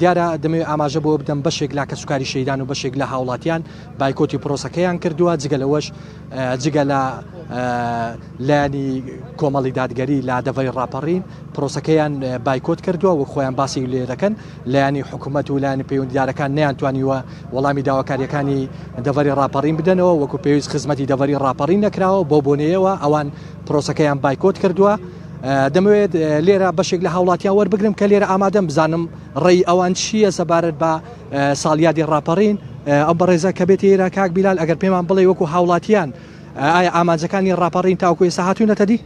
دیارە دەمەوێت ئاماژە بۆ بدەم بەشێک لە کەسوکاری شەیدان و بەشێک لە هاوڵاتیان بایکۆتی پرۆسەکەیان کردووە. جگە لەوەش جگە لە لایانی کۆمەڵی دادگەری لە دەڤەری ڕاپەڕین پرۆسەکەیان بایکۆت کردووە و خۆیان باسی لێ دەکەن. لایانی حکوومەت و لایانی پەیوەندیدارەکان نەیانتوانیوە وەڵامی داواکاریەکانی دەڤەری ڕاپەڕین بدەنەوە، وەکو پێویست خزمەتی دەڤەری ڕاپەڕین نەکراوە. بۆ بۆنەیەوە ئەوان پرۆسەکەیان بایکۆت کردووە. دەمەوێت لێرە بەشێک لە هاوڵاتیان وەربگرم کە لێرە ئامادەم بزانم ڕێی ئەوان چییە سەبارەت بە ساڵیادی ڕاپەڕین. ئەو بەڕێزە کە بێت ئێرە کاک بیلال ئەگەر پێمان بڵێ وەکو هاوڵاتیان ئایا ئامانجەکانی ڕاپەڕین تاوەکو ئێستا هاتوونەتە دی؟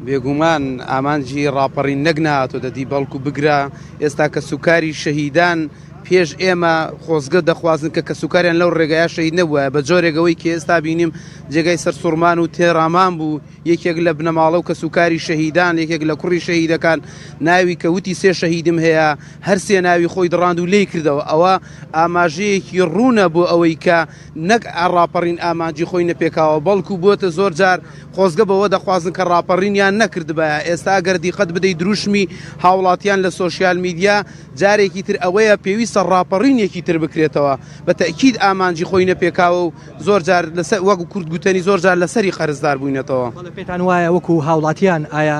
بێگومان ئامانجی ڕاپەڕین نەگناتۆ دەدی بەڵکو بگرا. ئێستا کە سوکاری شەهیدان پێش ئێمە خۆزگە دەخوازن کە سوکاریان لەو ڕێگایە شەهید نەبووە بە جۆرێکەوەی کە ئێستا بینیم جێگای سەر سوورمان و تێڕامان بوو. یەکێک لە بنەماڵە و کە سوکاری شەهیدان، یەکێک لە کوڕی شەهیدەکان ناوی کە وتی 3 شەهیدم هەیە، هەر سێ ناوی خۆی دڕاند و لێی کردەوە. ئەوە ئاماژەیەکی ڕوونە بۆ ئەوەی کە نەک ڕاپەڕین ئامانجی خۆی نەپێکاوە، بەڵکو بۆتە زۆر جار خۆزگە بەوە دەخوازن کە ڕاپەڕینیان نەکردبە. ئێستا گەر دیقەت بدەیت دروشمی هاوڵاتیان لە سۆشیال میدیا جارێکی تر ئەوەیە پێویستە ڕاپەڕینێکی تر بکرێتەوە. بە تەکید ئامانجی خۆی نەپێکاوە و زۆر جار وەکو کورد گوتنی زۆر جار لەسەری خەرزدار بووینەتەوە.
پێتان وایە وەکو هاوڵاتیان ئایا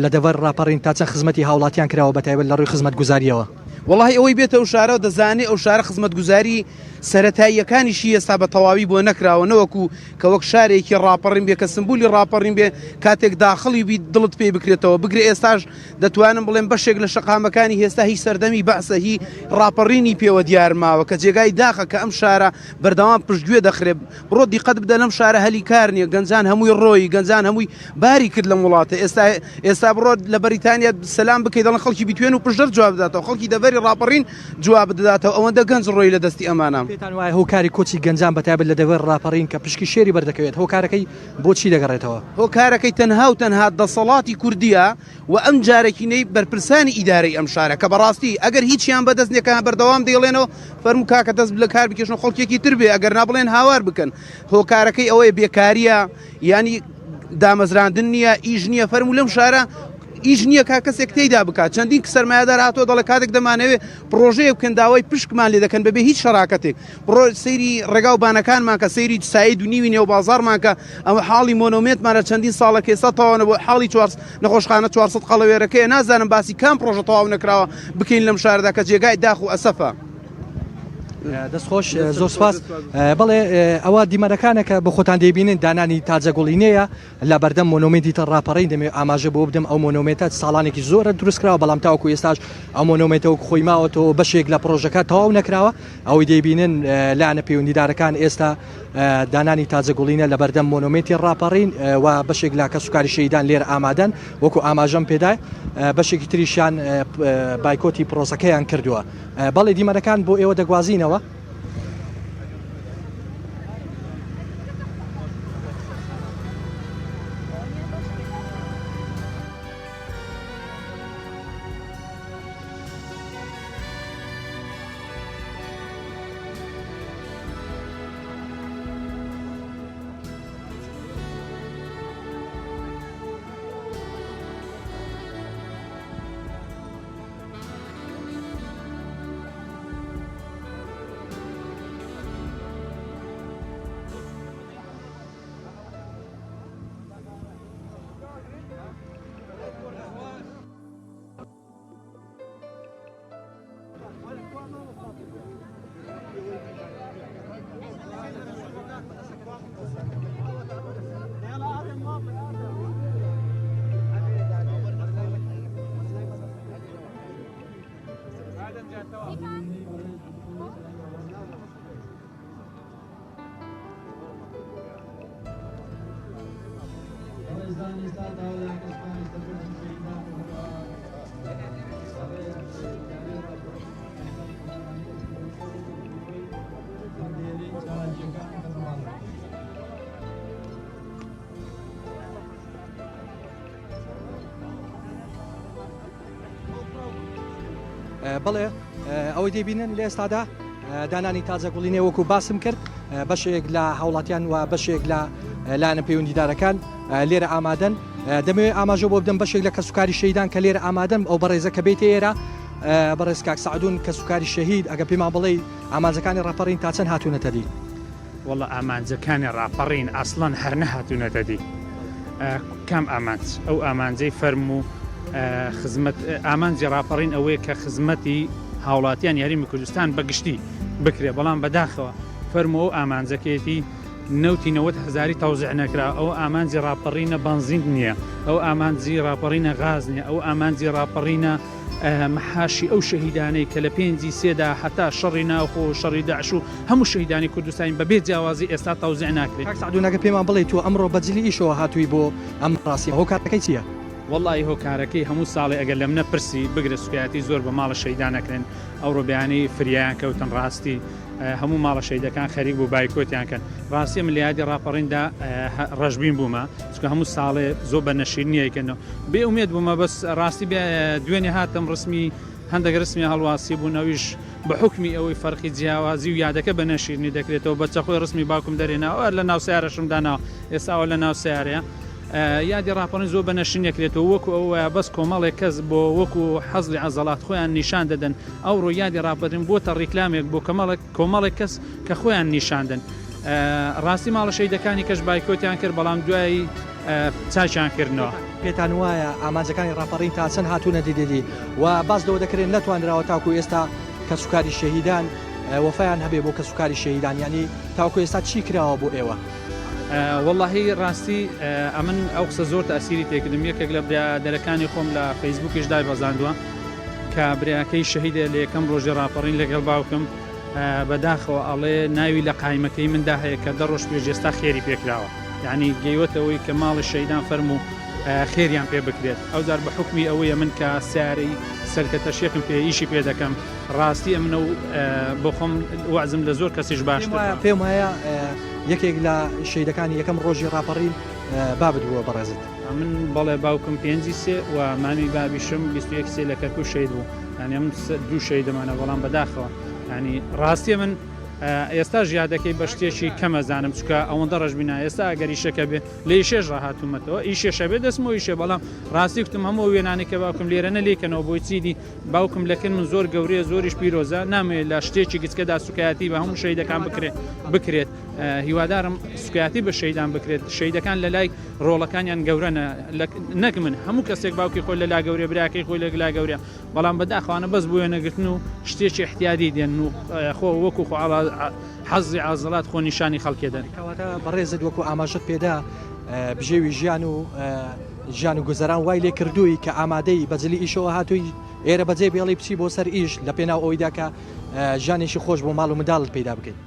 لە دەڤەر ڕاپەڕین تا چەند خزمەتی هاوڵاتیان کراوە بەتایبەت لە ڕووی خزمەت گوزاریەوە؟
وڵی ئەوەی بێتە ئەو شارە دەزانێت ئەو شارە خزمەت گوزاری سەرەتاییەکانیشی ئێستا بە تەواوی بۆ نەکراوە، نەوەکو کە وەک شارێکی ڕاپەڕین بێ کە سمبولی ڕاپەڕین بێ کاتێک داخڵی بی دڵت پێ بکرێتەوە بگرێ. ئێستاش دەتوانم بڵێم بەشێک لە شەقامەکانی هێستا هیچ سەردەمی بەعسە هی ڕاپەڕینی پێوە دیارماوە کە جێگای داخە کە ئەم شارە بەردەوام پشتگوێ دەخرێت. بڕۆ دیقەت بدە لەم شارە هەلی کار نییە، گەنجان هەمووی ڕۆی، گەنجان هەمووی باری کرد لە وڵاتە. ئێستا بڕۆ لە بەریتانیا سەلام بکەیت دەڵێن خەڵکی بیتوێن و پشتدەر جواب بداتەوە، خەڵکی دەڤەری ڕاپەڕین جواب بداتەوە. ئەوەندە گەنج ڕۆی لە دەستی ئەمانە.
پێتان وایە هۆکاری کۆچی گەنجان بەتایبەت لە دەڤەر ڕاپەڕین کە پشکی شێری بەردەکەوێت هۆکارەکەی بۆچی دەگەڕێتەوە؟
هۆکارەکەی تەنها و تەنها دەسەڵاتی کوردیە و ئەم جارێکینەی بەرپرسانی ئیدارەی ئەم شارە کە بەڕاستی ئەگەر هیچیان بەدەست نیەکە بەردەوام دەیڵێنەوە فەرموو کاکە دەست لە کار بکێشن خەڵکێکی تر بێ، ئەگەر نابڵێن هاوار بکەن. هۆکارەکەی ئەوەیە بێکاریە، ینی دامەزراندن نییە، ئیژ نییە. فەرموو لەم شارە ئیش نییە کا کەسێک تێیدا بکات. چەندین سەرمایه‌دار هاتۆ دەڵێ کاتێک دەمانەوێت پرۆژەیە بکەن داوای پشکمان لێ دەکەن بەبێ هیچ شەراکەتێک. بڕۆ سەیری ڕێگا و بانەکانمان کە سەیری ساید و نیوی نێو بازارمان کە ئەمە حاڵی مۆنۆمێتمانە چەندین ساڵە کێستا تەواوە بۆ حاڵی نەخۆشخانە 400 قەڵەوێرەکەی نازانم باسی کام پرۆژە تەواو نەکراوە بکەین لەم شاردا کە جێگای داخ و ئەسەفە.
دەستخۆش زۆر سپاس بەڵێ ئەوە دیمەرەکانێکە بە خۆتان دەیبینن دانانی تاجەگوڵینەیە لە بەردەم مۆنۆمنتی ڕاپەڕی دەمێ ئاماژە بۆ بدەم ئەو مۆنۆمنتە ساڵانێکی زۆرە دروستکراوە بەڵام تاوەکو ئێستاش ئەو مۆنۆمنتەوە خۆی ماوەتەوە بەشێک لە پرۆژەکە تەواو نەکراوە ئەوەی دەیبینن لاەنە پەیوەندیدارەکان ئێستا دانانی تاجەگوڵینە لە بەردەم مۆنۆمنتی ڕاپەڕین و بەشێک لە کەسوکاری شەیدان لێر ئامادەن وەکو ئاماژەم پێدای بەشێکی تریشیان بایکۆتی پرۆسەکەیان کردووە بەڵێ دیمەرەکان بۆ ئێوە دەگوازینەوە بەڵێ ئەوەی دەبینن لە ئێستادا دانانی تاجەگوڵینێ وەکو باسم کرد بەشێک لە هاوڵاتیان و بەشێک لە لاەنە پەیوەندیدارەکان لێرە ئامادەن دەمەوێت ئاماژە بۆ بدەم بەشێک لە کەسوکاری شەیدان کە لێرە ئامادەم ئەو بەڕێزە کە بێتە ئێرە بەڕێز کاک سەعدون کەسوکاری شەهید ئەگە پێمان بڵێ ئامانجەکانی ڕاپەڕین تا چەند هاتوونەتە دی
وڵە ئامانجەکانی ڕاپەڕین ئەسڵەن هەر نەهاتوونەتە دی کام ئامانج ئەو ئامانجەی فەرم و خزمەت ئامانجی ڕاپەڕین ئەوەیە کە خزمەتی هاوڵاتیان یاریمی کوردستان بەگشتی بکرێ بەڵام بەداخەوە فەرمەوە ئامانجەکەیەتی نەوتی 90,000 تەوزیع نەکرا ئەو ئامانجی ڕاپەڕینە بنزین نییە ئەو ئامانجی ڕاپەڕینە غاز نییە ئەو ئامانجی ڕاپەڕینە محاشی ئەو شەهیدانەی کە لە 5 سێدا حتا شەڕی ناوخۆ شەڕی داعش و هەموو شەهیدانی کوردستانی بەبێ جیاوازی ئێستا تەوزیع ناکرێت.
کاک سەعدونەکە پێمان بڵێ تۆ ئەمڕۆ بەجلی ئیشەوە هاتووی بۆ ئەم ڕاستی هۆکارەکەی چییە؟
وڵی هۆکارەکەی هەموو ساڵی ئەگەر لە منە پرسی بگرە سوکایەتی زۆر بە ماڵە شەیدانەکرێن ئەوڕۆ بەیانی فریایان کەوتن ڕاستی هەموو ماڵە شەیدەکان خەریک بوو بایکۆتیان کەن ڕاستی ملیادی ڕاپەڕیندا ڕەشبین بوومە چکە هەموو ساڵێ زۆر بە نەشیرنیەکەنەوە بێ ئومێد بوومە بەس ڕاستی دوێنێ هاتم ڕسمی هەندێک ڕسمی هەڵواسی بوونەویش بە حکمی ئەوەی فەرقی جیاوازی و یادەکە بە نەشیرنی دەکرێتەوە بەچە خۆی ڕسمی باوکم دەرێنەوە لە ناو سیارەشمداناوە ئێستاوە لە ناو سیارەیە یادی ڕاپەڕین زۆر بە نەشینەکرێتەوە وەکو ئەوە بەس کۆمەڵێک کەس بۆ وەکو حەزلی عەزەڵات خۆیان نیشان دەدەن ئەوڕۆ یادی ڕاپەڕین بۆتە ڕیکلامێک بۆ کۆمەڵێک کەس کە خۆیان نیشاندن ڕاستی ماڵە شەیدەکانی کەش بایکۆتیان کرد بەڵام دوایی چاچیان کردنەوە
پێتان وایە ئامانجەکانی ڕاپەڕین تا چەند هاتوونە دیدی و باز لەوە دەکرێن نەتوانراوە تاکو ئێستا کەسوکاری شەهیدان وەفایان هەبێ بۆ کەسوکاری شەهیدان ینی تاکو ئێستا چی کراوە بۆ ئێوە؟
واللهی ڕاستی ئەمن ئەو قسە زۆر تاسیری تێکردم یەکێک لە برادەرەکانی خۆم لە فەیسبووکیش دای بەزاندووە کە برایەکەی شەهیدە لە یەکەم ڕۆژی ڕاپەڕین لەگەڵ باوکم بەداخەوە ئەڵێ ناوی لە قایمەکەی مندا هەیە کە دە ڕۆژ پێش ئێستا خێری پێکراوە یعنی گەیوەتەوەی کە ماڵی شەیدان فەرمو خێریان پێ بکرێت ئەو جار بە حکمی ئەوەیە من کە سیارەی سەرکەتەشێکم پێ ئیشی پێ دەکەم ڕاستی ئەمنە و بۆ خۆم وەعزم لە زۆر کەسیش باشتر
پێم وایە یەکێک لە شەیدەکانی یەکەم ڕۆژی ڕاپەڕین بابت بووە بەڕێزت
من بەڵێ باوکم 5 سێ و مامی بابیشم 21 سێ لە کەرکوو شەید بوو یعنی ئەم دوو شەیدەمانە بەڵام بەداخەوە ینی ڕاستی من ئێستا ژیادەکەی بە شتێکی کەمەزانم چکە ئەوەندە ڕژبینا ئێستا ئەگەری شەکە بێ لێ شێژ ڕاهاتومەتەوە ئیشێشە بێ دەستمەوە ئیشێ بەڵام ڕاستی وتم هەموو وێنانێکە باوکم لێرەنە لێکەنەوە بۆی چیدی باوکم لەکن من زۆر گەورەیە زۆریش پیرۆزە نامێت لە شتێکی گچکەدا سوکایەتی بە هەموو شەیدەکان بکرێت هیوادارم سوکایەتی بە شەیدان بکرێت شەیدەکان لە لای ڕۆڵەکانیان گەورەنە نەک من هەموو کەسێک باوکی خۆی لە لا گەورێ براکەی خۆی لە لا گەورە بەڵام بەداخواانە بەس بۆ وێنەگرتن و شتێکی احتیادی دێن و خۆ وەکو خۆ حەزی عازڵات خۆ نیشانی خەڵکێدەن
کەواتە بەڕێزت وەکو ئاماژت پێدا بژێوی ژیان و گوزەران وای لێ کردووی کە ئامادەی بەجلی ئیشەوە هاتووی ئێرە بەجێ بێڵی بچی بۆ سەر ئیش لە پێناو ئەویدا کە ژانێکی خۆش بۆ ماڵ و منداڵت پیدا بکەیت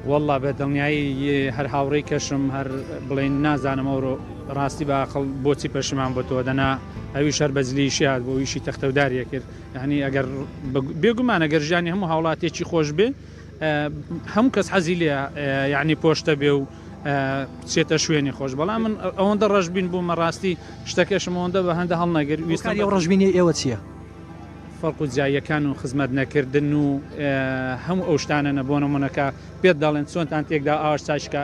والله بە دڵنیایی هەر هاوڕێی کەشم هەر بڵێن نازانم ئەوڕۆ ڕاستی باقل بۆچی پەشمان بۆ تۆ دەنا ئەوی شەر بەجلی شیاد بۆ ویشی تەختەوداریە کرد یعنی ئەگەر بێگومان ئەگەر ژیانی هەموو هاوڵاتێکی خۆش بێ هەموو کەس حەزی لێ یعنی پۆشتە بێ و چێتە شوێنی خۆش بەڵام من ئەوەندە ڕژبین بوومە ڕاستی شتەکەشم ئەوەندە بە هەندە هەڵ نەگر
ویستانی ڕژبینی ئێوە چییە؟
فەرق و جیاییەکان و خزمەت نەکردن و هەموو ئەو شتانە نەبوو نمونەکە پێت دەڵێن چۆنتان تێکدا ئاش چاشکە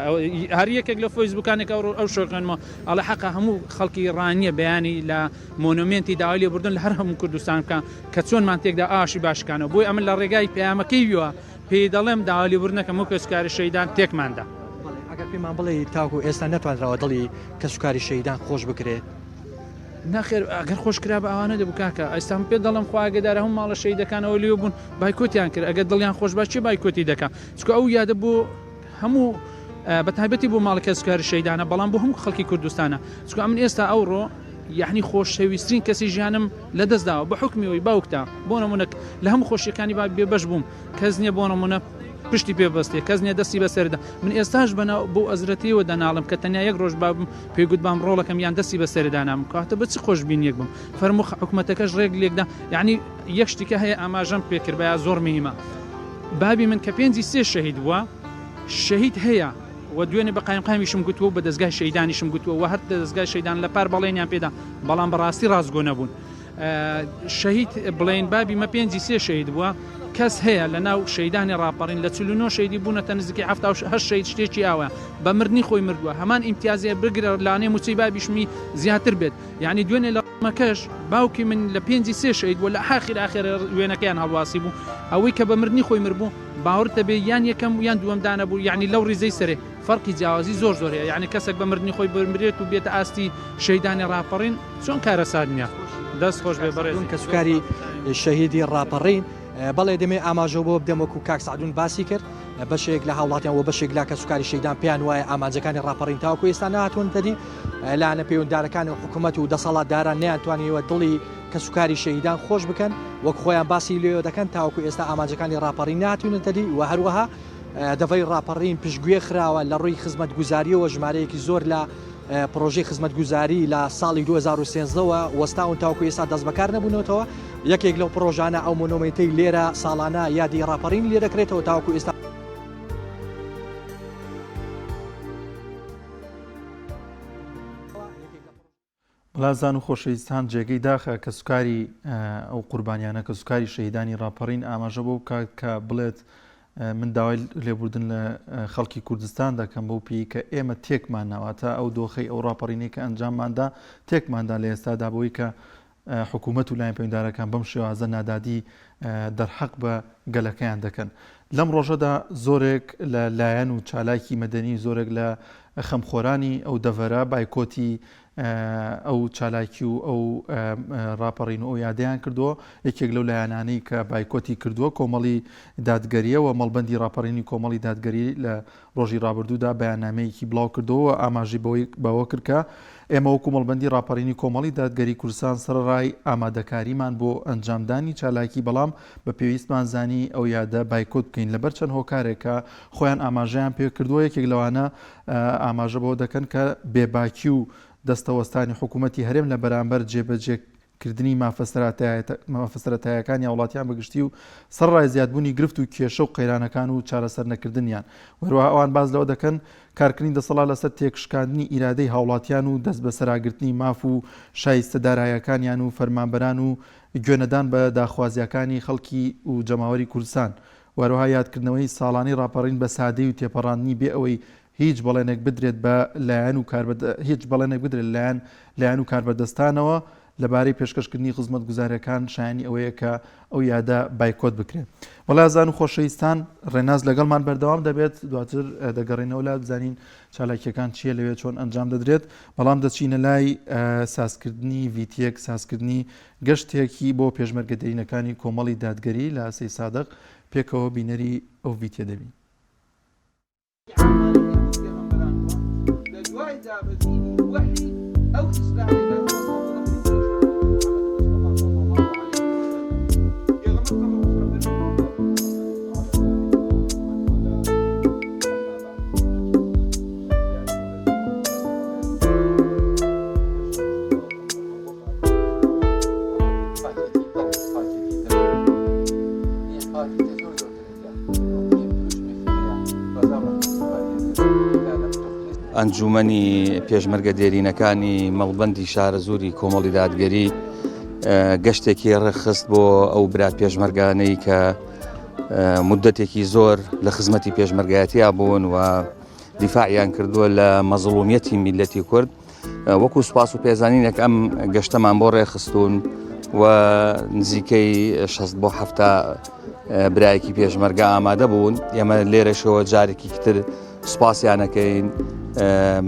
هەر یەکێک لە فۆیسبوکانێک ئەو شۆکەنەوە ئەڵە حەقا هەموو خەڵکی ڕانیە بەیانی لە مۆنومنتی داوای لێبوردن لە هەر هەموو کوردستان بکە کە چۆنمان تێکدا ئاشی باشکانەوە بۆی ئەمن لە ڕێگای پەیامەکەی ویوە پێی دەڵێم داوای لێبوردنەکە هەموو کەسکاری شەیدان تێکماندا
ئەگەر پێمان بڵێ تاکو ئێستا نەتوانراوە دڵی کەسوکاری شەیدان خۆش بکرێت
ناخێر ئەگەر خۆشکرا بە ئەوانە دەبوو کاکە ئەستا پێ دەڵم خواگەدارە هەموو ماڵە شەیدەکانەوە لێ بوون بایکۆتیان کرد ئەگەر دڵیان خۆش باش چێ بایکۆتی دەکەم چکە ئەو یادە بۆ هەموو بەتایبەتی بۆ ماڵە کەسکاری شەیدانە بەڵام بۆ هەموو خەڵکی کوردستانە چکە من ئێستا ئەوڕۆ یعنی خۆشەویستترین کەسی ژیانم لە دەستداوە بە حکمیەوەی باوکتا بۆ نمونە لە هەموو خۆشیەکانی با بێ بەش بووم کەس نییە بۆ نمونە پشتی پێبەستێ کەس نیە دەستی بەسەردا من ئێستاش بەناو بۆ ئەزرەتیەوە دەناڵم کە تەنیا یەک ڕۆژ بابم پێگوت بام ڕۆڵەکەم یان دەستی بەسەردانام کاتە بچ خۆشببینیەک بم فەرموو حکوومەتەکەش ڕێک لێکدا یعنی یەک شتێکە هەیە ئاماژەم پێکردبە زۆر میهمە بابی من کە پێنجی سێ شەهید بووە شەهید هەیە و دوێنێ بە قایمقامیشم گوتووە بە دەستگای شەیدانیشم گوتووە و هەر دەستگای شەیدان لە پار بەڵێنیان پێدا بەڵام بەڕاستی ڕازگۆ نەبوون شەهید بڵێن بابی مە پێنجی سێ شەهید بووە کەس هەیە لە ناو شەیدانی ڕاپەڕین لە 49 شەیدی بوونەتە نزیکی 78 شەید شتێکی ئاوە بە مردنی خۆی مردووە هەمان ئیمتیازێ بگرە لانێ موچەی بابیشمی زیاتر بێت یعنی دوێنێ لە مەکەش باوکی من لە پێنجی سێ شەید بووە لە ئاخر وێنەکەیان هەڵواسی بوو ئەوەی کە بە مردنی خۆی مردبوو باوەڕتە بێ یان یەکەم یان دووەمدانە بوو یعنی لەو ڕیزەی سەرێ فەرقی جیاوازی زۆر زۆر هەیە یعنی کەسێک بە مردنی خۆی بمرێت و بێتە ئاستی شەیدانی ڕاپەڕین چۆن کارەسات نییە دەست خۆش بێ بەڕێز
کە سوکاری شەهیدی ڕاپەڕین بەڵێ دەمێ ئاماژەوە بۆ بدەمەکو کاک سعدون باسی کرد بەشێک لە هاوڵاتیان و بەشێک لا کە سوکاری شەیدان پێیان وایە ئامانجەکانی ڕاپەڕین تاوەکو ئێستا نهاتوون دەدی لاەنە پەیوەنددارەکانی حکوومەت و دەسەڵاتداران نەیانتوانیوە دڵی کە سوکاری شەیدان خۆش بکەن وەک خۆیان باسی لێ دەکەن تاوەکو ئێستا ئامانجەکانی ڕاپەڕین نهاتوونە دەدی و هەروەها دەڤی ڕاپەڕین پشتگوێ خراوە لە ڕووی خزمەت گوزاریەوە ژمارەیەکی زۆر لە پرۆژەی خزمەت گوزاری لە ساڵی 2013ەوە وەستاون تاوەکو ئێستا دەست بەکار نەبوونەوەتەوە یەکێک لەو پرۆژانە ئەو مۆنۆمنتەی لێرە ساڵانە یادی ڕاپەڕین لێ دەکرێتەوە تاوەکو ئێستا
بەڵازان و خۆشەویستان جێگەی داخە کە سوکاری ئەو قوربانیانە کە سوکاری شەهیدانی ڕاپەڕین ئاماژە بۆ کە بڵێت من داوای لێبوردن لە خەڵکی کوردستان دەکەم بۆ پێی کە ئێمە تێکمان ناواتە ئەو دۆخەی ئەو ڕاپەڕینەی کە ئەنجامماندا تێکماندا لە ئێستادا بۆی کە حکوومەت و لایەن پەیوەنددارەکان بەم شێوازە نادادی دەرحەق بە گەلەکەیان دەکەن لەم ڕۆژەدا زۆرێک لە لایەن و چالاکی مەدەنی زۆرێک لە خەمخۆرانی ئەو دەڤەرە بایکۆتی ئەو چالاکی و ئەو ڕاپەڕین و ئەو یادیان کردووە یەکێک لەو لایەنانەی کە بایکۆتی کردووە کۆمەڵی دادگەریەوە مەڵبەندی ڕاپەڕینی کۆمەڵی دادگەری لە ڕۆژی ڕابردوودا بەیاننامەیەکی بڵاو کردەوە ئاماژی بەوە کردکە ئێمە وەکو مەڵبەندی ڕاپەڕینی کۆمەڵی دادگەری کوردستان سەرڕای ئامادەکاریمان بۆ ئەنجامدانی چالاکی بەڵام بە پێویستمان زانی ئەو یادە بایکۆت بکەین لەبەر چەند هۆکارێکە خۆیان ئاماژەیان پێ کردووە یەکێک لەوانە ئاماژە بەوە دەکەن کە بێباکی و دەستەوەستانی حکوومەتی هەرێم لە بەرامبەر جێبەجێکردنی مافەسەرەتایەکانی وڵاتیان بەگشتی و سەرڕای زیادبوونی گرفت و کێشە و قەیرانەکان و چارەسەر نەکردنیان وەروە ئەوان باز لەوە دەکەن کارکردنی دەسەڵات لەسەر تێکشکاندنی ئیرادەی هاوڵاتیان و دەست بە سەراگرتنی ماف و شایستە دارایەکانیان و فەرمانبەران و گوێنەدان بە داخوازیەکانی خەڵکی و جەماوەری کوردستان وەروها یادکردنەوەی ساڵانی ڕاپەڕین بە سادەی و تێپەڕاندنی بێ ئەوەی هیچ بەڵێنێک بدرێت بە لایەن و کاربەردەستانەوە لەبارەی پێشکەشکردنی خزمەت گوزاریەکان شایانی ئەوەیە کە ئەو یادە بایکۆت بکرێت. وەڵازان و خۆشەویستان ڕێناز لەگەڵمان بەردەوام دەبێت دواتر دەگەڕێنەوە لا بزانین چالاکیەکان چییە لەوێ چۆن ئەنجام دەدرێت بەڵام دەچینە لای سازکردنی ڤیتیەک سازکردنی گەشتێکی بۆ پێشمەرگەدەرینەکانی کۆمەڵی دادگەری لە ئاسەی سادق پێکەوە بینەری ئەو ڤیتیە دەبین.
ئەنجومەنی پێشمەرگە دێرینەکانی مەڵبەندی شارە زووری کۆمەڵی دادگەری گەشتێکی ڕێخست بۆ ئەو برات پێشمەرگانەی کە مدەتێکی زۆر لە خزمەتی پێشمەرگایەتیا بوون و دیفاعیان کردووە لە مەزڵومیەتی میلەتی کورد. وەکو سوپاس و پێزانینێک ئەم گەشتەمان بۆ ڕێخستون و نزیکەی 6 بۆ 7 برایەکی پێشمەرگە ئامادە بوون. ئێمە لێرەشەوە جارێکی تر سوپاسیانەکەین،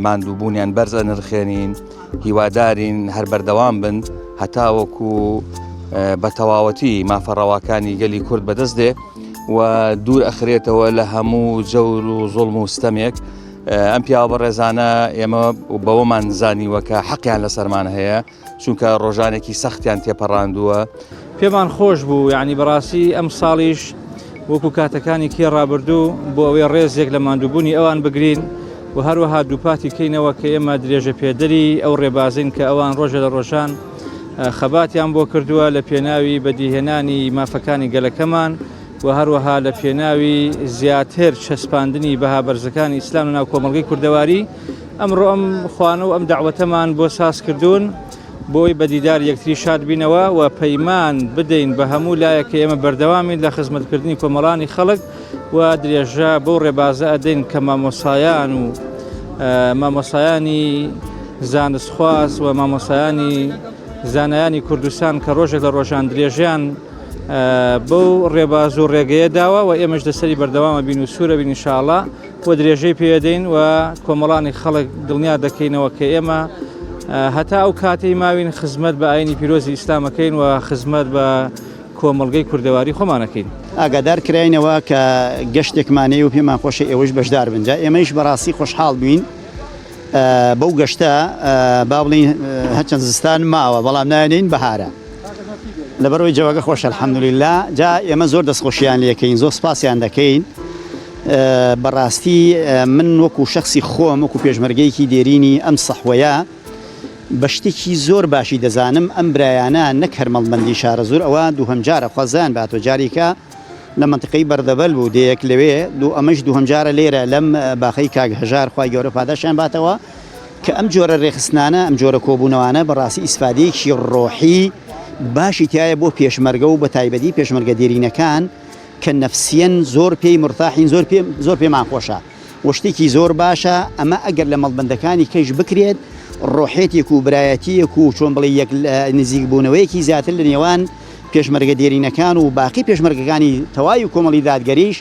ماندووبوونیان بەرزە نرخێنین، هیوادارین هەر بەردەوام بن هەتا وەکو بە تەواوەتی مافەڕەواکانی گەلی کورد بەدەست دێ و دوور ئەخرێتەوە لە هەموو جەور و زوڵم و ستەمێک. ئەم پیاوە بەڕێزانە ئێمە بەوەمان زانیوە کە حەقیان لەسەرمان هەیە چونکە ڕۆژانێکی سەختیان تێپەڕاندووە.
پێمان خۆش بوو، یعنی بەڕاستی ئەم ساڵیش وەکو کاتەکانی کێ ڕابردوو بۆ ئەوەی ڕێزێک لە ماندووبوونی ئەوان بگرین و هەروەها دووپاتی کەینەوە کە ئێمە درێژە پێدەری ئەو ڕێبازین کە ئەوان ڕۆژە لە ڕۆژان خەباتیان بۆ کردووە لە پێناوی بەدیهێنانی مافەکانی گەلەکەمان و هەروەها لە پێناوی زیاتر چەسپاندنی بەها بەرزەکانی ئیسلام لەناو کۆمەڵگەی کوردەواری. ئەمڕۆ ئەم خوانە و ئەم داوەتەمان بۆ ساز کردوون بۆی بەدیدار یەکتری شاد بینەوە و پەیمان بدەین بە هەموو لایەکە ئێمە بەردەوامین لە خزمەتکردنی کۆمەڵانی خەڵک و درێژە بۆ ڕێبازە ئەدەین کە مامۆسایان و مامۆسایانی زانستخواز و مامۆسایانی زانایانی کوردستان کە ڕۆژێک لە ڕۆژان درێژیان بەو ڕێباز و ڕێگەیە داوە و ئێمەش دەسەری بەردەوامە بین و سوورە بین ئینشاءڵڵا و درێژەی پێدەین و کۆمەڵانی خەڵک دڵنیا دەکەینەوە کە ئێمە هەتا ئەو کاتەی ماوین خزمەت بە ئاینی پیرۆزی ئیسلامەکەین و خزمەت بە کۆمەڵگەی کوردەواری خۆمانەکەین.
ئاگادار کراینەوە کە گەشتێکمانەیە و پێمان خۆشە ئێوەش بەشدار بنجا ئێمەش بەڕاستی خۆشحاڵ بووین بەو گەشتە با بڵین هەرچەند زستان ماوە بەڵام نایەنین بەهارە لەبەرەوەی جەوەگە خۆش الحەمدولله. جا ئێمە زۆر دەستخۆشیان لەکەین، زۆر سپاسیان دەکەین. بەڕاستی من وەکو شخصی خۆم وەکو پێشمەرگەیەکی دێرینی ئەم سەحوەیە بە شتێکی زۆر باشی دەزانم ئەم برایانە نەک هەرمەڵبەندی شارە زۆر ئەوە دووهەم جارە خوازان باتۆ جارێکە لە منتقەی بەردەبەل بوو دەیەک لەوێ ئەمەش دووهەم جارە لێرە لەم باخەی کاک هەژار خوای گەورە پاداشیان باتەوە کە ئەم جۆرە ڕێخستانە ئەم جۆرە کۆبوونەوانە بەڕاستی ئیسفادەیەکی ڕۆحی باشی تایە بۆ پێشمەرگە و بە تایبەتی پێشمەرگە دێرینەکان کە نەفسیەن زۆر پێی مرتاحین زۆر پێمان خۆشە و شتێکی زۆر باشە. ئەمە ئەگەر لە مەڵبەندەکانی کەش بکرێت ڕۆحێتێک و برایەتیەک و چۆن بڵێ یەک نزیک بوونەوەیەکی زیاتر لە نێوان پێشمەرگە دێرینەکان و باقی پێشمەرگەکانی تەواوی و کۆمەڵی دادگەریش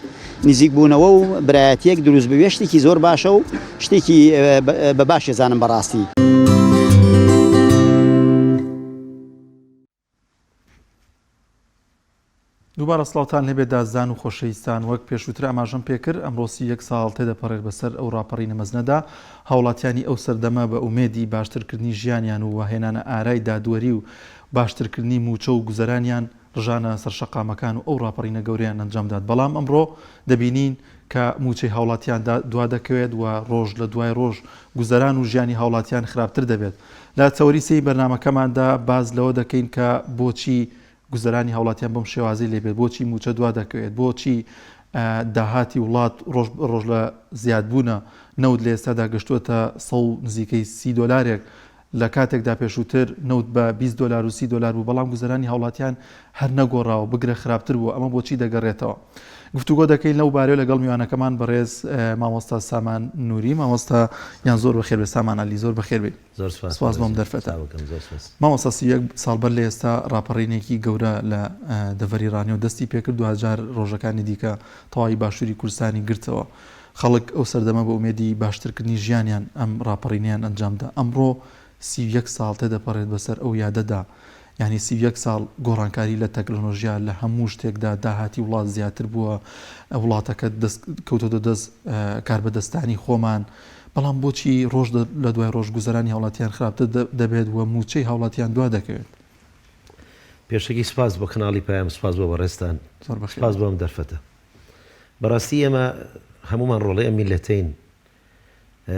نزیک بوونەوە و برایەتیەک دروست بوێ شتێکی زۆر باشە و شتێکی بە باش ێزانم بەڕاستی.
دووبارە سڵاوتان لەبێ دازدان و خۆشەویستان وەک پێشووتر ئاماژەم پێکرد ئەمڕۆسی 1 ساڵ تێدەپەڕێت بەسەر ئەو ڕاپەڕینە مەزنەدا هاوڵاتیانی ئەو سەردەمە بە ئومێدی باشترکردنی ژیانیان و وهێنانە ئارای دادوەری و باشترکردنی موچە و گوزەرانیان ڕژانە سەرشەقامەکان و ئەو ڕاپەڕینە گەوریان ئەنجامدات. بەڵام ئەمڕۆ دەبینین کە موچەی هاوڵاتیان دوا دەکەوێت و ڕۆژ لە دوای ڕۆژ گوزەران و ژیانی هاوڵاتیان خراپتر دەبێت. لە چاوەڕیسی بەرنامەکەماندا باز لەوە دەکەین کە بۆچی گوزەرانی هاوڵاتیان بەم شێوازی لێبێت، بۆچی موچە دوا دەکەوێت، بۆچی داهاتی وڵات ڕۆژ لە زیادبوونە نەود لە ئێستادا گەشتووەتە 100 نزیکەی $30 لە کاتێکدا پێشووتر نەوت بە 20 دلار و 30 دلار بوو بەڵام گوزەرانی هاوڵاتیان هەر نەگۆڕاوە بگرە خراپتر بوو ئەمە بۆچی دەگەڕێتەوە گفتوگۆ دەکەین لەو بارەیە لەگەڵ میوانەکەمان بەڕێز مامۆستا سامان نووری مامۆستا یان زۆر بەخێر بێ سامان عەلی زۆر بەخێر بێ سپاس بۆم دەرفەتە مامۆستا 31 ساڵ بەر لە ئێستا ڕاپەڕینێکی گەورە لە دەڤەری ڕانی و دەستی پێکرد 2000 ڕۆژەکانی دیکە تەواوی باشووری کوردستانی گرتەوە خەڵک ئەو سەردەمە بە ئومێدی باشترکردنی ژیانیان ئەم ڕاپەڕینیان ئەنجامدا ئەمڕۆ 31 ساڵ تێدەپەڕێت بەسەر ئەو یادەدا یعنی 31 ساڵ گۆڕانکاری لە تەکنۆلۆژیا لە هەموو شتێکدا داهاتی وڵات زیاتر بووە وڵاتەکە کەوتۆ دەست کاربەدەستانی خۆمان بەڵام بۆچی ڕۆژ لە دوای ڕۆژ گوزەرانی هاوڵاتیان خراپتر دەبێت وە موچەی هاوڵاتیان دوا دەکەوێت
پێشەکی سپاس بۆ کەناڵی پایام سپاس بۆ بەڕێستان سپاس بۆم دەرفەتە بەڕاستی ئێمە هەمومان ڕۆڵی ئەم میلەتین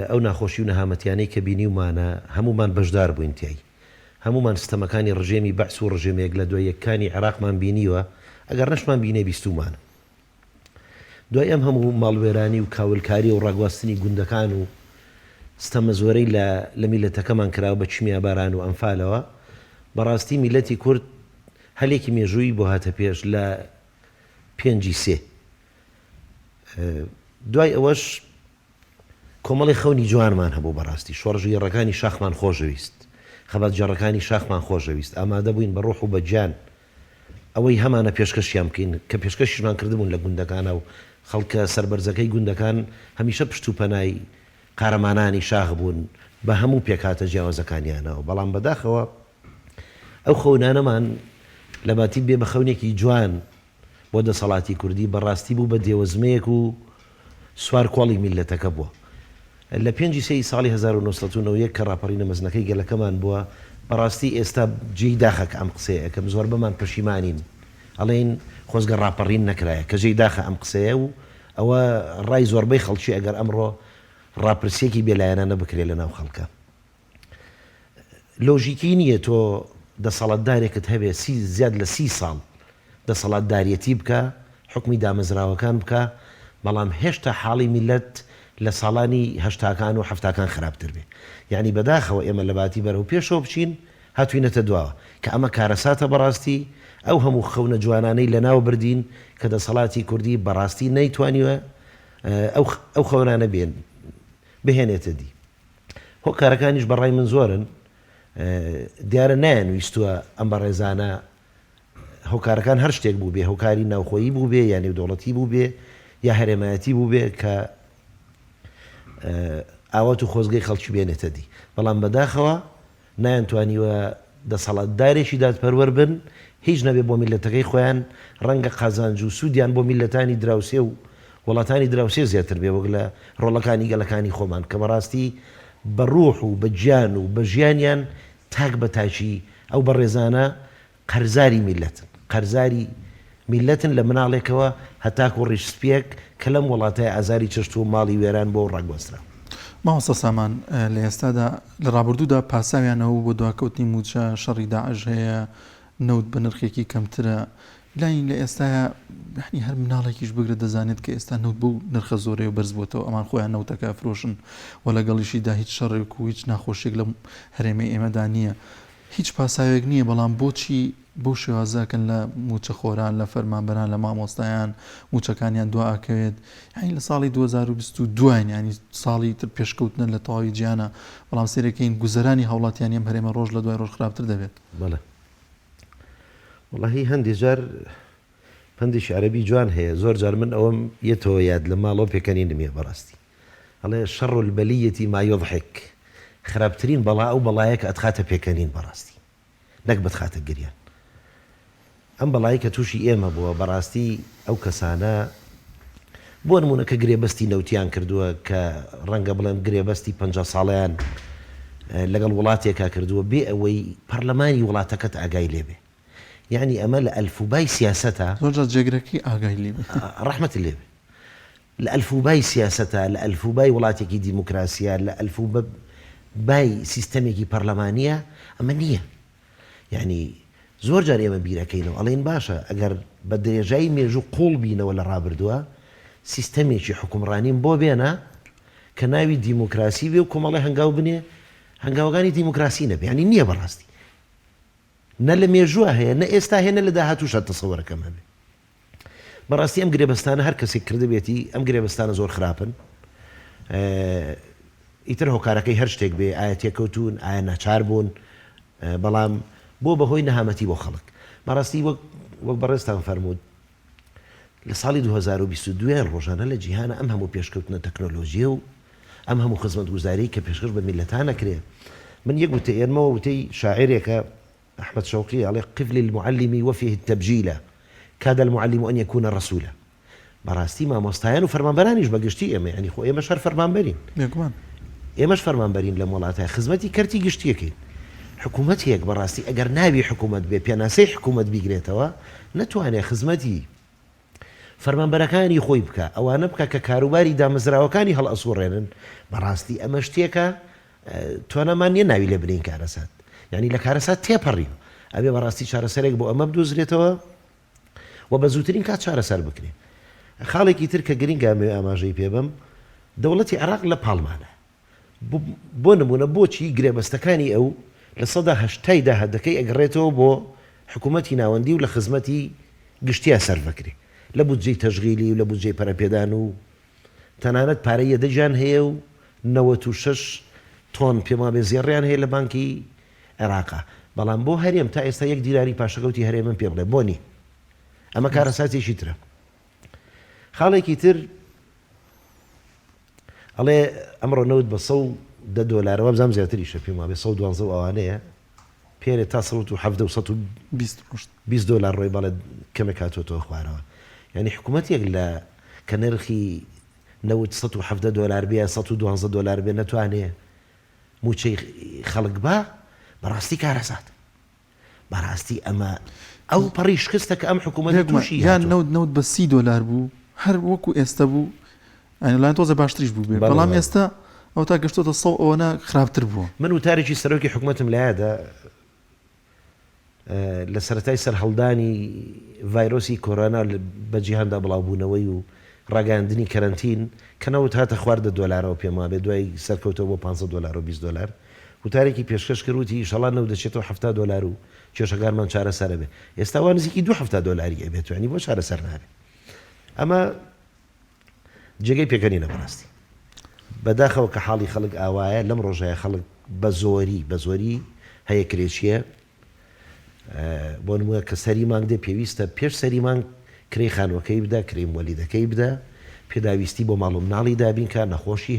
ئەو ناخۆشی و نەهامەتیانەی کە بینیومانە هەمومان بەشدار بووین تیایی هەمومان ستەمەکانی ڕژێمی بەعس و ڕژێمێک لە دوای یەکانی عێراقمان بینیوە ئەگەر نەشمان بینێ بیستومانە دوای ئەم هەموو ماڵوێرانی و کاولکاری و ڕاگواستنی گوندەکان و ستەمە زۆرەی لە میلەتەکەمان کراوە بە چمیا باران و ئەمفالەوە بەڕاستی میلەتی کورد هەلێکی مێژووی بۆ هاتە پێش لە 5 دوای ئەوەش کۆمەڵی خەونی جوانمان هەبوو بەڕاستی شۆڕژگەڕەکانی شاخمان خۆشەویست خەبات جارەکانی شاخمان خۆشەویست ئامادە بووین بە ڕۆح و بە گیان ئەوەی هەمانە پێشکەشیان بکەین کە پێشکەشیشمان کردبوون لە گوندەکانە و خەڵکە سەربەرزەکەی گوندەکان هەمیشە پشت و پەنای قارەمانانی شاخ بوون بە هەموو پێکاتە جیاوازەکانیانەوە بەڵام بەداخەوە ئەو خەونانەمان لە باتی بێ بە خەونێکی جوان بۆ دەسەڵاتی کوردی بەڕاستی بوو بە دێوەزمەیەک و سوار کۆڵی میلەتەکە بووە لە 5 ساڵی 1990 کە ڕاپەڕینە مەزنەکەی گەلەکەمان بووە بەڕاستی ئێستا جێی داخەک ئەم قسەیە کەم زۆر بەمان پەشیمانین ئەڵێن خۆزگە ڕاپەڕین نەکرایە کە جێی داخە ئەم قسەیە و ئەوە ڕای زۆربەی خەڵکی ئەگەر ئەمڕۆ ڕاپرسێکی بێلایەنانە بکرێت لە ناو خەڵکە لۆژیکی نییە تۆ دەسەڵاتدارێکت هەبێ زیاد لە 30 ساڵ دەسەڵاتدارەتی بکە حکمی دامەزراوەکان بکە بەڵام هێشتا حاڵی میلەت لە ساڵانی هەشتاکان و هەفتاکان خراپتر بێ یعنی بەداخەوە ئێمە لە باتی بەرەو پێشەوە بچین هاتوینەتە دواوە کە ئەمە کارەساتە بەڕاستی ئەو هەموو خەونە جوانانەی لە ناو بردین کە دەسەڵاتی کوردی بەڕاستی نەیتوانیوە ئەو خەونانە بێن بهێنێتە دی هۆکارەکانیش بەڕای من زۆرن دیارە نایانویستووە ئەم بەڕێزانە هۆکارەکان هەر شتێک بوو بێ هۆکاری ناوخۆیی بوو بێ یان نێودەوڵەتی بوو بێ یا هەرێمایەتی بوو بێ کە ئاوات و خۆزگەی خەڵکی بێنێتە دی بەڵام بەداخەوە نایانتوانیوە دەسەڵاتدارێکی دادپەروەر بن هیچ نەبێ بۆ میلەتەکەی خۆیان ڕەنگە قازانج و سوودیان بۆ میلەتانی دراوسێ و وڵاتانی دراوسێ زیاتر بێ وەک لە ڕۆڵەکانی گەلەکانی خۆمان کە بەڕاستی بە ڕوح و بە گیان و بە ژیانیان تاک بە تاچی ئەو بەڕێزانە قەرزاری میلەتن قەرزاری میلەتن لە مناڵێکەوە هەتاک و ڕیشسپێک کە لەم وڵاتای ئازاری چەشت و ماڵی وێران بۆ ڕاگوەسترا
مامۆستا سامان لە ئێستادا لە ڕابردوودا پاساویانەوە بۆ دواکەوتنی موچە شەڕی داعش هەیە نەوت بە نرخێکی کەمترە لاین لە ئێستاە هەر مناڵێکیش بگرە دەزانێت کە ئێستا نەوت بوو نرخە زۆرەی و بەرز بووەوە ئەمان خۆیان نەوتەکە فرۆشن و لەگەڵیشیدا هیچ شەڕێک و هیچ ناخۆشێک لە هەرێمەی ئێمەدا نییە هیچ پاساوێک نییە بەڵام بۆچی بۆ شێوازەکەن لە موچە خۆران لە فەرمانبەران لە مامۆستایان موچەکانیان دواکەوێت یعنی لە ساڵی 2022 ینی ساڵی تر پێشکەوتنە لە تەواوی گیانە بەڵام سێرەکەین گوزەرانی هاوڵاتیان ئەم هەرێمە ڕۆژ لە دوای ڕۆژ خراپتر دەبێت
بەڵێ وڵی هەندی جار پندێکی عەرەبی جوان هەیە زۆر جار من ئەوەم یەتەوە یاد لە ماڵەوە پێکەنی نمێ بەڕاستی ئەڵێ شەڕ البەلیەتی ما یضحک خراپترین بەڵا ئەو بەڵایە کە ئەتخاتە پێکەنین بەڕاستی نەک بەتخاتە گریان ئەم بەڵایی کە تووشی ئێمە بووە بەڕاستی ئەو کەسانە بۆ نمونە کە گرێبەستی نەوتیان کردووە کە ڕەنگە بڵێن گرێبەستی 50 ساڵیان لەگەڵ وڵاتێکا کردووە بێ ئەوەی پەرلەمانی وڵاتەکەت ئاگای لێبێ یعنی ئەمە لە ئەلفوبای سیاسەتە
زۆر جێگرەکی ئاگای لێبێ
ڕەحمەتی لێبێ لە ئەلفوبای سیاسەتە لە ئەلفوبای وڵاتێکی دیموکراسیە لە ئەلفوبای سیستەمێکی پەرلەمانیە ئەمە نییە یعنی زۆر جار ئێمە بیرەکەینەوە ئەڵێن باشە ئەگەر بە درێژایی مێژوو قوڵ بینەوە لە ڕابردووە سیستەمێکی حکومڕانیم بۆ بێنە کە ناوی دیموکراسی بێ و کۆمەڵی هەنگاو بنێ هەنگاوەکانی دیموکراسی نەبێ ینی نییە بەڕاستی نە لە مێژووە هەیە نە ئێستا هێنە لە داهاتووشە تەسەوەرەکەم هەبێ بەڕاستی ئەم گرێبەستانە هەر کەسێک کردبێتی ئەم گرێبەستانە زۆر خراپن ئیتر هۆکارەکەی هەر شتێک بێ ئایا تێکەوتون ئایا ناچار بوون بەڵام بۆ بەهۆی نەهامەتی بۆ خەڵک بەڕاستی وەک بەڕێستان فەرموود لە ساڵی 2022 ڕۆژانە لە جیهانە ئەم هەموو پێشکەوتنە تەکنۆلۆژیە و ئەم هەموو خزمەت گوزاری کە پێشکەش بە میلەتانە کرێ من یەک وتە ئێرمەوە وتەی شاعرێکە أحمد شوقي عليه قفل المعلم وفيه التبجيل كاد المعلم أن يكون رسولا براستي ما مستعين وفرمان برانيش بقشتي إما يعني خو إما شر فرمان برين إما فرمان برين لمولاتها خدمتي كرتي قشتي كين حكومتي هيك براستي أجر نابي حكومة بياناسي حكومة بيجريتها نتواني خدمتي فرمان بركاني خوي بك أو أنا بك ككاروباري دا مزراوكاني هالأصورين براستي أما اشتيكا توانا ما نيناوي لبنين كارسات يعني لە کارەسات تێپەڕین ئەبێ بەڕاستی چارەسەرێک بۆ ئەمە بدۆزرێتەوە و بە زووترین کات چارەسەر بکرێ خاڵێکی تر کە گرنگە ئاماژەی پێ بم دەوڵەتی عێراق لە پاڵمانە بۆ نمونە بۆچی گرێبەستەکانی ئەو لە سەدا هەشتای داهاتەکەی ئەگەڕێتەوە بۆ حکوومەتی ناوەندی و لە خزمەتی گشتیا سەر بکرێ لە بودجەی تەشغیلی و لە بودجەی پەرەپێدان و تەنانەت پارەی دەجان هەیە و 96 تۆن پێما بێ زێڕیان هەیە لە بانکی عێراقا بەڵام بۆ هەرێم تا ئێستا 1 دیلاری پاشەکەوتی هەرێمن پێ بڵێ بۆنی ئەمە کارەساتێکی ترە خاڵێکی تر ئەڵێ ئەمڕۆ نەوت بە $100 بزانام زیاتریشە پێما بێ 112 ئەوانەیە پێرێ تا 120 دلار ڕۆی بەڵێ کەمێک هاتوۆتەوە خوارەوە یعنی حکوومەتێک لە کە نرخی نەوت $170 بێ $112 بێ نەتوانێ موچەی خەڵک بە بەڕاستی کارەسات بەڕاستی ئەمە ئەو پەڕی شکستە کە ئەم حکوومەت تووشی
یان نەوت بە $30 بوو هەر وەکو ئێستا بوو لایەن تۆزە باشتریش بوو بێ بەڵام ئێستا ئەو تا گەشتۆتە 100 ئەوەنە خراپتر بووە
من وتارێکی سەرۆکی حکوومەتم لایەدا لە سەرەتای سەر هەڵدانی ڤایرۆسی کۆرۆنا بە جیهاندا بڵاوبوونەوەی و ڕاگەاندنی کەرەنتین کە نەوت هاتە خواردە $1 پێما بێ دوای سەرکەوتەوە بۆ $15 و $20 وتارێکی پێشکەش کردوتی ئیشەڵا نەوت دەچێتەوە $70 و کێشەکارمان چارەسەرە بێ ئێستا وا نزیکی $270 ئەبێت توانی بۆ چارەسەر نابێت ئەمە جێگەی پێکەنینە بەڕاستی بەداخەوە کە حاڵی خەڵک ئاوایە لەم ڕۆژایە خەڵک بە زۆری هەیە کرێچیە بۆ نمونە کە سەری مانگ دێ پێویستە پێش سەری مانگ کرێی خانوەکەی بدا کرێی وەلیدەکەی بدا پێداویستی بۆ ماڵ و مناڵی دابین کە نەخۆشی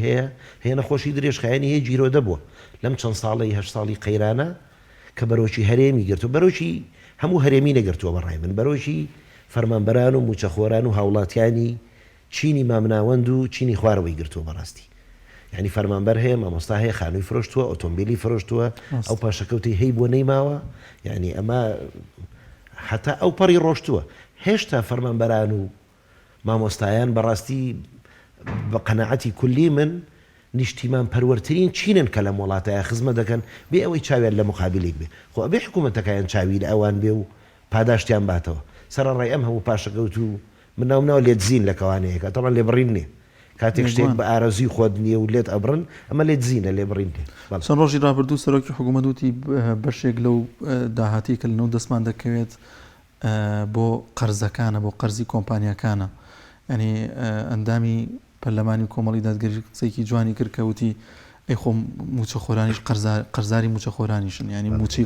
هەیە نەخۆشی درێژخایەنی هەیە جیرۆ دەبووە لەم چەند ساڵی 8 ساڵی قەیرانە کە بەرۆکی هەرێمی گرتو بەرۆکی هەموو هەرێمی نەگرتووە بەڕای من بەرۆکی فەرمانبەران و موچەخۆران و هاوڵاتیانی چینی مامناوەند و چینی خوارەوەی گرتووە بەڕاستی یعنی فەرمانبەر هەیە مامۆستا هەیە خانووی فرۆشتووە ئۆتۆمبیلی فرۆشتووە ئەو پاشەکەوتی هەی بۆ نەیماوە یعنی ئەمە حتا ئەو پەڕی ڕۆشتووە هێشتا فەرمانبەران و مامۆستایان بەڕاستی بە قەنەعەتی کولی من نیشتیمان پەروەرترین چینن کە لە وڵاتایە خزمەت دەکەن بێ ئەوەی چاویان لە مقابلێک بێ خۆ ئەبێ حکوومەتەکەیان چاوی لە ئەوان بێ و پاداشتیان باتەوە سەرڕای ئەم هەموو پاشەکەوت و مناومناوە لێت زین لە کەوانەیەکە تەڵان لێ بڕین نیە کاتێک شتێک بە ئارەزوی خۆت نییە و لێت ئەبرن ئەمە لێت زیینە لێ بڕین
چەند ڕۆژی ڕابردوو سەرۆکی حکوومەت وتی بەشێک لەو داهاتی کە لەنەوە دەستمان دەکەوێت بۆ قەرزەکانە بۆ قەرزی کۆمپانیەکانە ینی ئەندامی پەرلەمانی کۆمەڵی دادگەری قسەیەکی جوانی کرد کە وتی ئەی خۆ موچەخۆرانیش قەرزاری موچەخۆرانیشن ینی موچی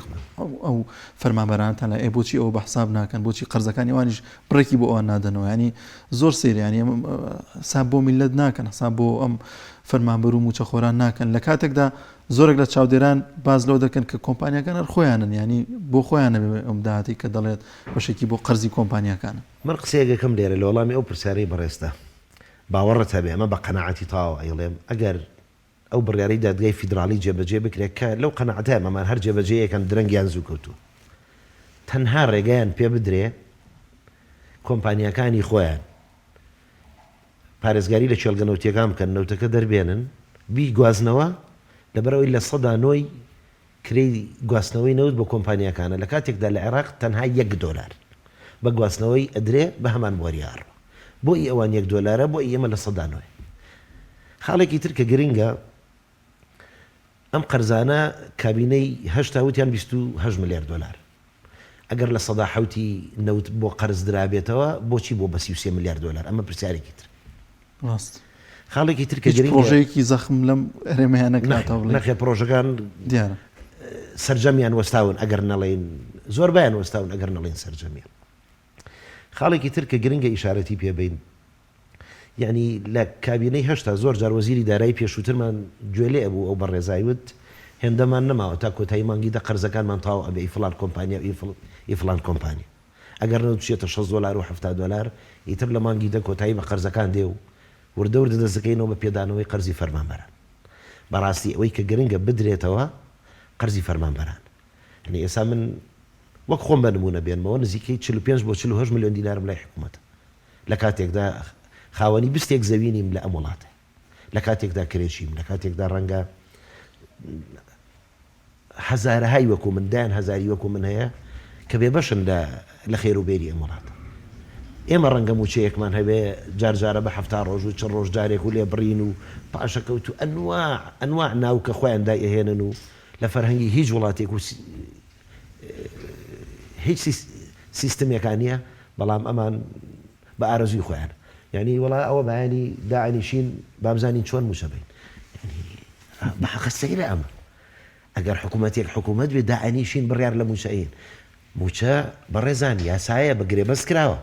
ئەو فەرمانبەرانتان لە بۆچی ئەو بە حساب ناکەن بۆچی قەرزەکانی وانیش بڕێکی بۆ ئەوان نادەنەوە ینی زۆر سێر ینی حساب بۆ میلەت ناکەن حساب بۆ ئەم فەرمانبەر و موچەخۆران ناکەن لە کاتێکدا زۆرێک لە چاودێران باز لەو دەکەن کە کۆمپانیەکان خۆیانن ینی بۆ خۆیانە ئەم داهاتی کە دەڵێت بەشێکی بۆ قەرزی کۆمپانیەکانە
من قسەیەکەم لێرە لە وەڵامی ئەو پرسیارەی بەڕێستە باوەڕت هەبێ ئەمە بە قەنەعەتی تاوە ئەیڵێم ئەگەر ئەو بڕیارەی دادگای فیدرالی جێبەجێ بکرێت کە لەو قەنەعەتە مەمان هەر جێبەجێیەکەن درەنگیان زوو کەوتووە تەنها ڕێگەیان پێ بدرێ کۆمپانیەکانی خۆیان پارێزگاری لە چێلگەنەوتیەکان بکەن نەوتەکە دەربێنن بی گوازنەوە لەبەرەوەی لە سەدا نۆی کرێی گواستنەوەی نەوت بۆ کۆمپانیەکانە لە کاتێکدا لە عێراق تەنها $1 بە گواستنەوەی ئەدرێ بە هەمان وەریار بۆ ئی ئەوان $1 بۆ ئێمە لە سەدا نۆی خاڵێکی تر کە گرنگە ئەم قەرزانە کابینەی هەشتا وتیان 28 ملیار دلار ئەگەر لە سەدا حوتی نەوت بۆ قەرز درابێتەوە بۆچی بۆ بە 33 ملیار دلار ئەمە پرسیارێکی تر
ڕاست
خاڵێکی تر کە
پرۆژەیەکی زەخم لەم هەرێمەیان نەکراتەوە
نەخێ پرۆژەکان
دیارە
سەرجەمیان وەستاون ئەگەر نەڵێن زۆر بایان وەستاون ئەگەر نەڵێن سەرجەمیان خاڵێکی تر کە گرنگە ئیشارەتی پێبین یعنی لە کابینەی هەشتا زۆر جار وەزیری دارایی پێشووترمان گوێ لێ بوو ئەو بەڕێزایوت هێندەمان نەماوە تا کۆتایی مانگیدا قەرزەکانمان تاو ئەبێ فلان کۆمپانیا فلان کۆمپانیا ئەگەر نەچێتە 6 دلار و 70 دلار ئیتر لە مانگیدا کۆتایی بە قەرزەکان دێ و وردە وردە دەستەکەینەوە بە پێدانەوەی قەرزی فەرمانبەران بەڕاستی ئەوەی کە گرنگە بدرێتەوە قەرزی فەرمانبەران هەنی ئێستا من وەک خۆم بە نمونە بێنمەوە نزیکەی 45 بۆ 48 ملیۆن دینارم لای حکوومەتە لە کاتێکدا خاوەنی بستێک زەوینیم لە ئەم وڵاتە لە کاتێکدا کرێشیم لە کاتێکدا ڕەنگە هەزارەهای وەکو من دایان هەزاری وەکو من هەیە کە بێ بەشن لە خێر و بێری ئەم وڵاتە ئێمە ڕەنگە موچەیەکمان هەبێ جارجارە بە هەفتا ڕۆژ و چ ڕۆژ جارێک و لێ بڕین و پاشەکەوت و ئەنواع ناوکە خۆیان دایهێنن و لە فەرهەنگی هیچ وڵاتێک و هیچ سیستمێکان نییە بەڵام ئەمان بە ئارەزوی خۆیان یعنی وڵا ئەوە بەیانی داعینیشین بابزانین چۆن موچە بین بە حەقەسەی لە ئەمە ئەگەر حکوومەتێک حکوومەت بێ داعینیشین بڕیار لە موچەین موچە بەڕێزان یاسایە بە گرێبەست کراوە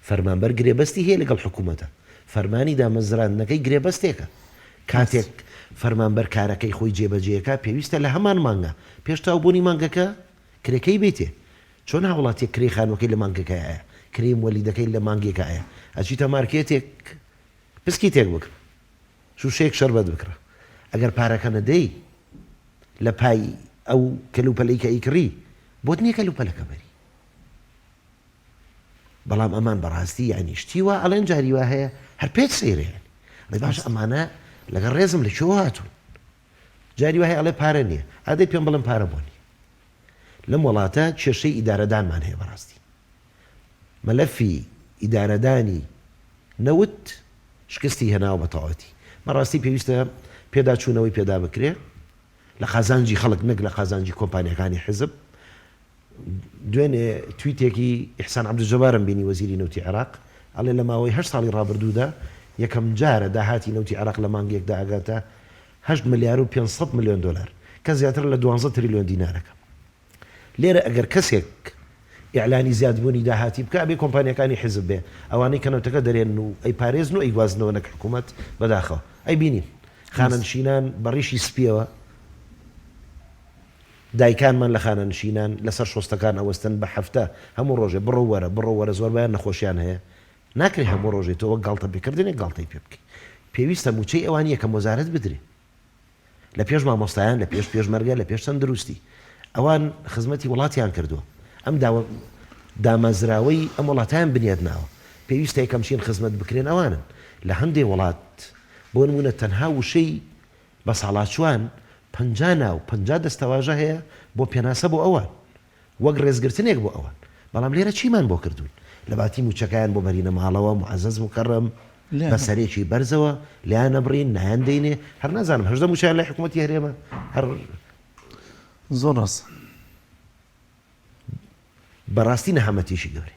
فەرمانبەر گرێبەستی هەیە لەگەڵ حکوومەتە فەرمانی دامەزراندنەکەی گرێبەستێکە کاتێک فەرمانبەر کارەکەی خۆی جێبەجێەکە پێویستە لە هەمان مانگە پێشتا بوونی مانگەکە کرێکەی بێتێ چۆن هاوڵاتێک کرێ خانوەکەی لە مانگەکەیە کریم وەلیدەکەی لە مانگێکە ئایا ئەچیتە مارکێتێک پسکی تێک بکە شوشەیەک شەربەت بکڕە ئەگەر پارەکە نەدەی لە پای ئەو کەلوپەلەی کە ئیکڕی بۆت نییە کەلوپەلەکە بەری بەڵام ئەمان بەڕاستی یعنی شتی وە ئەڵێن جاری وا هەیە هەر پێت سێرێن لە باش ئەمانە لەگەڵ ڕێزم لە چۆ هاتوون جاری وا هەیە ئەڵێ پارە نییە ئادەی پێم بڵم پارە بۆنی لەم وڵاتە کێشەی ئیدارەدانمان هەیە بەڕاستی مەلەفی ئیدارەدانی نەوت شکستی هەناو بەتەواوەتی بەڕاستی پێویستە پێدا چوونەوەی پێدا بکرێ لە خازانجی خەڵک نەک لە خازانجی کۆمپانیەکانی حزب دوێنێ تویتێکی ئیحسان عەبدولجەبارم بینی وەزیری نەوتی عێراق ئەڵێ لە ماوەی 8 ساڵی ڕابردوودا یەکەم جارە داهاتی نەوتی عێراق لە مانگێکدا ئاگاتە 8 ملیار و 500 ملیۆن دلار کە زیاتر لە 12 تریلیۆن دینارەکە لێرە ئەگەر کەسێک ئیعلانی زیادبوونی داهاتی بکە ئەبێ کۆمپانیەکانی حزب بێ ئەوانەی کەنەوتەکە دەرێن و ئەی پارێزن و ئەی گوازنەوە نەک حکوومەت بەداخەوە ئەی بینین خانەنشینان بەڕیشی سپیەوە دایکانمان لە خانەنشینان لەسەر شۆستەکان ئەوەستن بە هەفتە هەموو ڕۆژێ بڕۆوەرە زۆربیان نەخۆشیان هەیە ناکرێ هەموو ڕۆژێت تۆوە گاڵتە پێکردنێک گاڵتەی پێ بکەی پێویستە موچەی ئەوانی یەکەم وەزارەت بدرێ لە پێش مامۆستایان لە پێش پێشمەرگە لە پێش تەندروستی ئەوان خزمەتی وڵاتیان کردووە ئەم دامەزراوەی ئەم وڵاتیان بنیاد ناوە پێویستە یەکەمچین خزمەت بکرێن ئەوانن لە هەندێک وڵات بۆ نمونە تەنها وشەی بە ساڵاچوان 50 ناو 50 دەستەواژە هەیە بۆ پێناسە بۆ ئەوان وەک ڕێزگرتنێک بۆ ئەوان بەڵام لێرە چیمان بۆ کردوون لە باتی موچەکەیان بۆ بەرینە ماڵەوە معەزەز مکەڕەم بە سەرێکی بەرزەوە لیان نەبڕین نایان دەینێ هەر نازانم هەژدە موچیان لای حکوومەتی هەرێمە هەر
زۆر ڕاست
بەڕاستی نەهامەتیشی گەورەی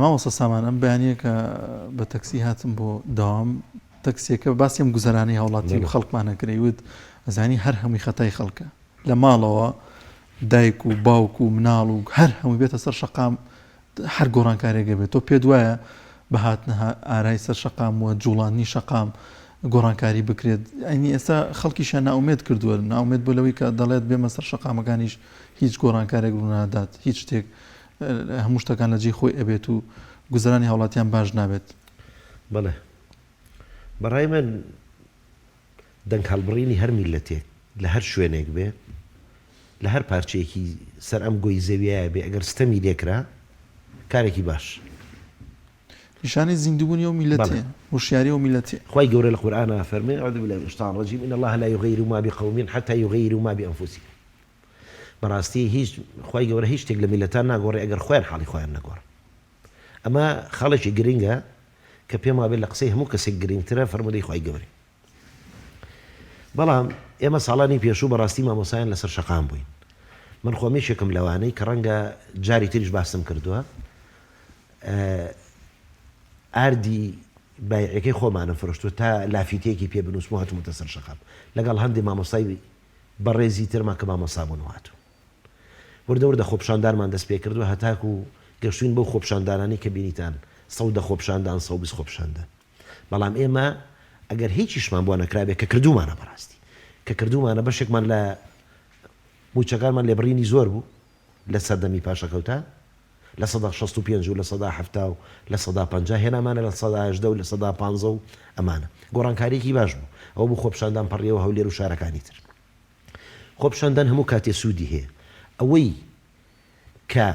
مامۆستا سامان ئەم بەیانەیە کە بە تەکسی هاتم بۆ داوام تەکسیەکە باسیم گوزەرانی هاوڵاتی و خەڵکمانەکرێوت ئەزانی هەر هەمووی خەتای خەڵکە لە ماڵەوە دایک و باوک و مناڵ و هەر هەمووی بێتە سەر شەقام هەر گۆڕانکارێکە بێت تۆ پێ دوایە بە هاتنە ئارای سەر شەقام وە جوڵانی شەقام گۆڕانکاری بکرێت ئەنی ئێستا خەڵکیشان ناومێت کردووە ناومێت بۆ لەوەی کە دەڵێت بێمە سەر شەقامەکانیش هیچ گۆڕانکارێک ڕوونادات هیچ شتێک هەموو شتەکان لە جێی خۆی ئەبێت و گوزەرانی هاوڵاتیان باش نابێت
بەڵێ بەڕای من دەنگ هەڵبڕینی هەر میلەتێک لە هەر شوێنێک بێ لە هەر پارچەیەکی سەر ئەم گۆی زەویایە بێ ئەگەر ستەمی لێکرا کارێکی باش
نیشانی زیندوبوونی و میلەتێ وشیاری و میلەتێ
خوای گەورە لە قورئانە فەرمێ ئەعوذ بالله من الشیطان الرجیم إن الله لا يغير ما بقوم حتى يغيروا ما بأنفسهم بەڕاستی هیچ خوای گەورە هیچ شتێک لە میلەتان ناگۆڕێ ئەگەر خۆیان حاڵی خۆیان نەگۆڕ ئەمە خاڵێکی گرنگە کە پێم وابێت لە قسەی هەموو کەسێک گرنگترە فەرمودەی خوای گەورەی بەڵام ئێمە ساڵانی پێشوو بەڕاستی مامۆسایان لەسەر شەقام بووین من خۆمێشێکم لەوانەی کە ڕەنگە جاری تریش باسم کردووە ئاردی بایعەکەی خۆمانە فرۆشتووە تا لافیتەیەکی پێ بنووسم و هاتوومەتە سەر شەقام لەگەڵ هەندێک مامۆستای بەڕێزی ترما کە مامۆستا بوون هاتوو وردە خۆپشاندارمان دەست پێ کردووە هەتاکو و گەشتوین بەو خۆپشاندانانی کە بینیتان 100 خۆپشاندان 120 خۆپشاندان بەڵام ئێمە ئەگەر هیچیشمان بۆ نەکرابێت کە کردومانە بەڕاستی کە کردومانە بەشێکمان لە موچەکانمان لێبڕینی زۆر بوو لە سەردەمی پاشەکەوتان لە 65 و لە 70 و لە 150 هێنامانە لە 180 و لە 150 و ئەمانە گۆڕانکاریێکی باش بوو ئەو بوو خۆپشاندان پەڕێەوە هەولێر و شارەکانی تر خۆپشاندان هەموو کاتێ سوودی هەیە ئەوەی کە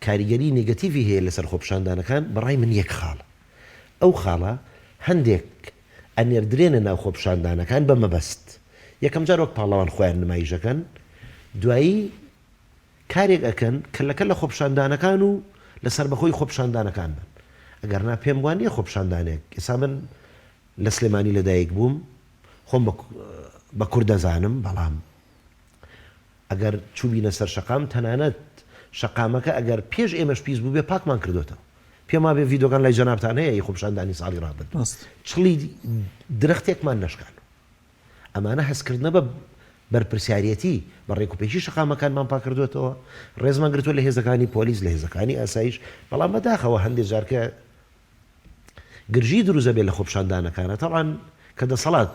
کاریگەری نێگەتیڤی هەیە لەسەر خۆپشاندانەکان بەڕای من یەک خاڵە ئەو خاڵە هەندێک ئەنێردرێنە ناو خۆپشاندانەکان بە مەبەست یەکەم جار وەک پاڵەوان خۆیان نمایشەکەن دوایی کارێک ئەکەن کەلەکە لە خۆپشاندانەکان و لەسەر بەخۆی خۆپشاندانەکان بن ئەگەرنا پێم وانە خۆپشاندانێک ئێستا من لە سلێمانی لەدایک بووم خۆم بە کوور دەزانم بەڵام ئەگەر چوبینە سەر شەقام تەنانەت شەقامەکە ئەگەر پێش ئێمەش پیس بوو بێ پاکمان کردوتەوە پێما بێ ڤیدۆگان لای جەنابتان هەیە خۆپشاندانی ساڵی ڕابرد چڵی درەختێکمان نەشکان ئەمانە هەستکردنە بە بەرپرسیارەتی بە ڕێکوپێکی شەقامەکانمان پاک کردوێتەوە ڕێزمان گرتووە لە هێزەکانی پۆلیس لە هێزەکانی ئاسایش بەڵام بەداخەوە هەندێک جارکە گرژی دروزە بێت لە خۆپشاندانەکانە تەڵان کە دەسەڵات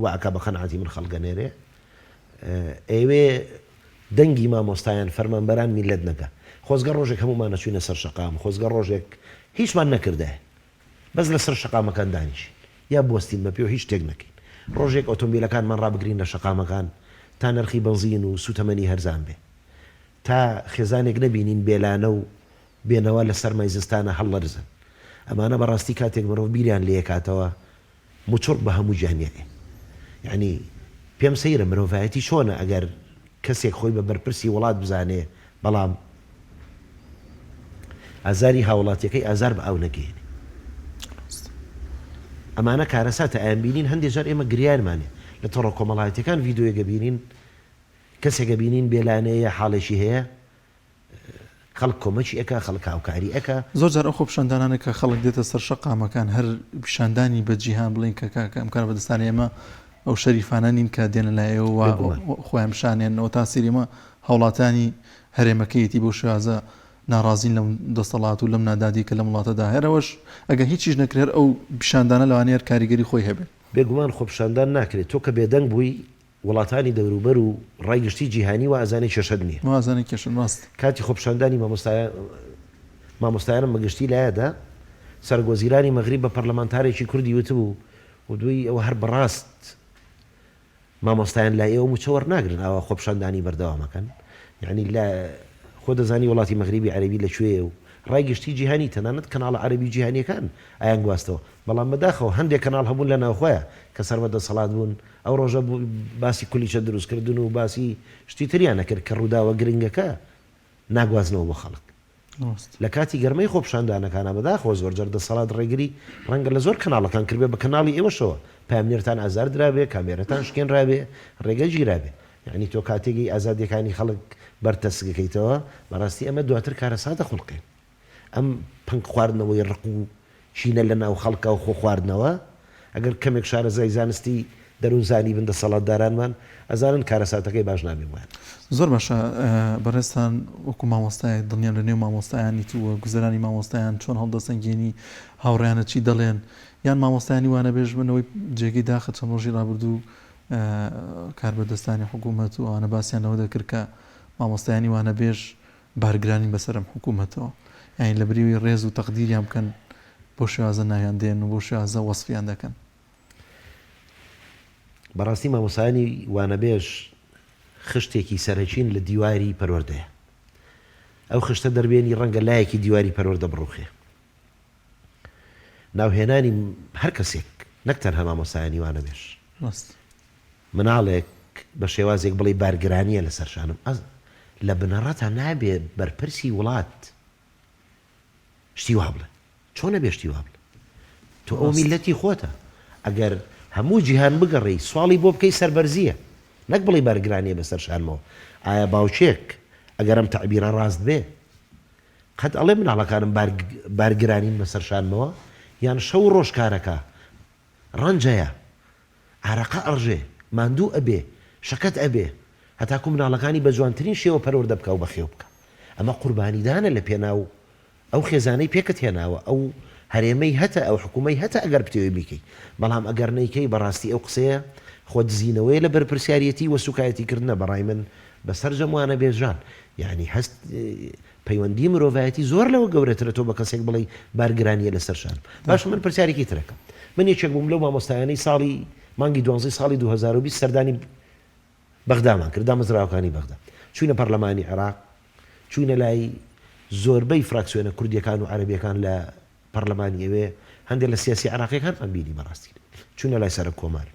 واکە بە قەنعاتی من خەڵگەنێرێ ئێوێ دەنگی مامۆستایان فەرمانبەران میلەت نەکە خۆزگە ڕۆژێک هەمومان نەچوینە سەر شەقام خۆزگە ڕۆژێک هیچمان نەکردە بەس لەسەر شەقامەکان دانیشین یا بوەستین بە پێ و هیچ شتێک نەکەین ڕۆژێک ئۆتۆمبیلەکانمان ڕابگرین لە شەقامەکان تا نرخی بنزین و سوتەمەنی هەرزان بێ تا خێزانێک نەبینین بێلانە و بێنەوە لە سەرمای زستانە هەڵلەرزن ئەمانە بەڕاستی کاتێک مرۆڤ بیریان لێکاتەوە موچڕ بە هەموو جانیەکە یعنی پێم سەیرە مرۆڤایەتی چۆنە ئەگەر کەسێک خۆی بە بەرپرسی وڵات بزانێ بەڵام ئازاری هاوڵاتیەکەی ئازار بە ئەو نەگەێنێ ئەمانە کارەساتە ئایان بینین هەندێک جار ئێمە گریانمانێ لە تۆڕە کۆمەڵایەتەکان ڤیدۆیەکە بینین کەسێکە بینین بێلانەیە حاڵێکی هەیە خەڵک کۆمەچی ئەکا خەڵک هاوکاری ئەکا
زۆر جار ئەو خۆپشاندانانە کە خەڵک دێتە سەر شەقامەکان هەر پیشاندانی بە جیهان بڵین کە ئەم کار بەدەستانی ئێمە ئەو شەریفانە نین کە دێنە لایەوە خۆیان شانێنەوە تاسیریمە هەوڵاتانی هەرێمەکەیەتی بۆ شێوازە ناڕازین لەم دەسەڵات و لەم نادادی کە لە وڵاتەدا هەرەوەش ئەگەر هیچیش نەکرێت ئەو پیشاندانە لەوانەیە کاریگەری خۆی هەبێت
بێگومان خۆپشاندان ناکرێت تۆ کە بێدەنگ بووی وڵاتانی دەوروبەر و ڕایگشتی جیهانی و ئازانی کێشەد نییە
وازانی کێشن ڕاست
کاتی خۆپشاندانی مامۆستایانم بەگشتی لایەدا سەرگۆزیرانی مەغریب بە پەرلەمانتارێکی کوردی وتبوو و دوی ئەوە هەر بەڕاست مامۆستایان لای ئێوە موچە وەرناگرن ئەوە خۆپشاندانی بەردەوامەکەن یعنی لە خۆ دەزانی وڵاتی مەغریبی عەرەبی لەکوێیە و ڕایگشتی جیهانی تەنانەت کەناڵە عەرەبی جیهانیەکان ئایان گواستەوە بەڵام بەداخەوە هەندێک کەناڵ هەبوون لە ناوخۆیە کە سەربەدە سەڵات بوون ئەو ڕۆژە باسی کولیچە دروستکردن و باسی شتی تریان نەکرد کە ڕووداوە گرنگەکە ناگوازنەوە بۆ خەڵک لە کاتی گەرمەی خۆپشاندانەکانە بەداخەوە زۆرجار دەسەڵات ڕێگری ڕەنگە لە زۆر کەناڵەکان کردبێ بە کەناڵی ئێوەشەوە پامنێرتان ئازار درابێ کامێرەتان شکێنرابێ ڕێگە گیرابێ یعنی تۆ کاتێکی ئازادیەکانی خەڵک بەرتەسگەکەیتەوە بەڕاستی ئەمە دواتر کارەساتە خوڵقین ئەم پنگ خواردنەوەی ڕق و چینە لە ناو خەڵکە و خۆ خواردنەوە ئەگەر کەمێک شارەزای زانستی دەروونزانی بن دەسەڵاتدارانمان ئەزانن کارەساتەکەی باش نابێ وایە
زۆر باشە بەڕێستان وەکو مامۆستای دڵنیام لە نێو مامۆستایانی تووە گوزەرانی مامۆستایان چۆن هەڵدەسەنگێنی هاوڕێیانە چی دەڵێن یان مامۆستایانی وانە بێژ بنەوەی جێگەی داخە چەند ڕۆژی ڕابردوو کاربەدەستانی حکوومەت و ئەوانە باسییانەوە دەکرد کە مامۆستایانی وانە بێژ بارگرانی بەسەرم حکوومەتەوە یعنی لە بریوی ڕێز و تەقدیریان بکەن بۆ شێوازە نایان دێن و بۆ شێوازە وەسفیان دەکەن
بەڕاستی مامۆستایانی وانەبێژ خشتێکی سەرەکین لە دیواری پەروەردەیە ئەو خشتە دەربێنی ڕەنگە لایەکی دیواری پەروەردە بڕوخێ ناوهێنانی هەر کەسێک نەک تەنها مامۆستایانی وانەبێژ مناڵێک بە شێوازێک بڵێ بارگرانیە لەسەر شانم لە بنەڕەتە نابێت بەرپرسی وڵات شتی وا بڵێ چۆن نەبێ شتی وا بڵێ تۆ ئەو میلەتی خۆتە ئەگەر هەموو جیهان بگەڕی سواڵی بۆ بکەی سەربەرزیە نەک بڵی بارگرانیە بەسەر شانمەوە ئایا باوچێک ئەگەر ئەم تعبیرە ڕاست بێ قەت ئەڵێ مناڵەکانم بارگرانین بەسەر شانمەوە یان شەو ڕۆژ کارەکە ڕەنجەیە عرەقە ئەڕژێ ماندوو ئەبێ شەکەت ئەبێ هەتاکو مناڵەکانی بە جوانترین شێوە پەروەردە بکە و بەخێو بکە ئەمە قوربانیدانە لە پێناو ئەو خێزانەی پێکت هێناوە ئەو هەرێمەی هەتە ئەو حکوومەی هەتە ئەگەر بتێوی بیکەی بەڵام ئەگەر نەیکەی بەڕاستی ئەو قسەیە خۆ دزینەوەی لە بەرپرسیارەتی وە سوکایەتیکردنە بەڕای من بەسەر جەموانە بێژان یعنی هەست پەیوەندی مرۆڤایەتی زۆر لەوە گەورەترە تۆ بە کەسێک بڵێ بارگرانیە لەسەر شان باش من پرسیارێکی ترەکەم من یەکێک بووم لەو مامۆستایانەی ساڵی مانگی 12 ساڵی 2020 سەردانی بەغدامان کرد دامەزراوەکانی بەغدا چوینە پەرلەمانی عێراق چوینە لای زۆربەی فراکسیۆنە کوردیەکان و عەرەبیەکان لە پەرلەمانی ئەوێ هەندێک لە سیاسی عێراقیەکان ئەمبینی بەڕاستی چوونە لای سەرک کۆمار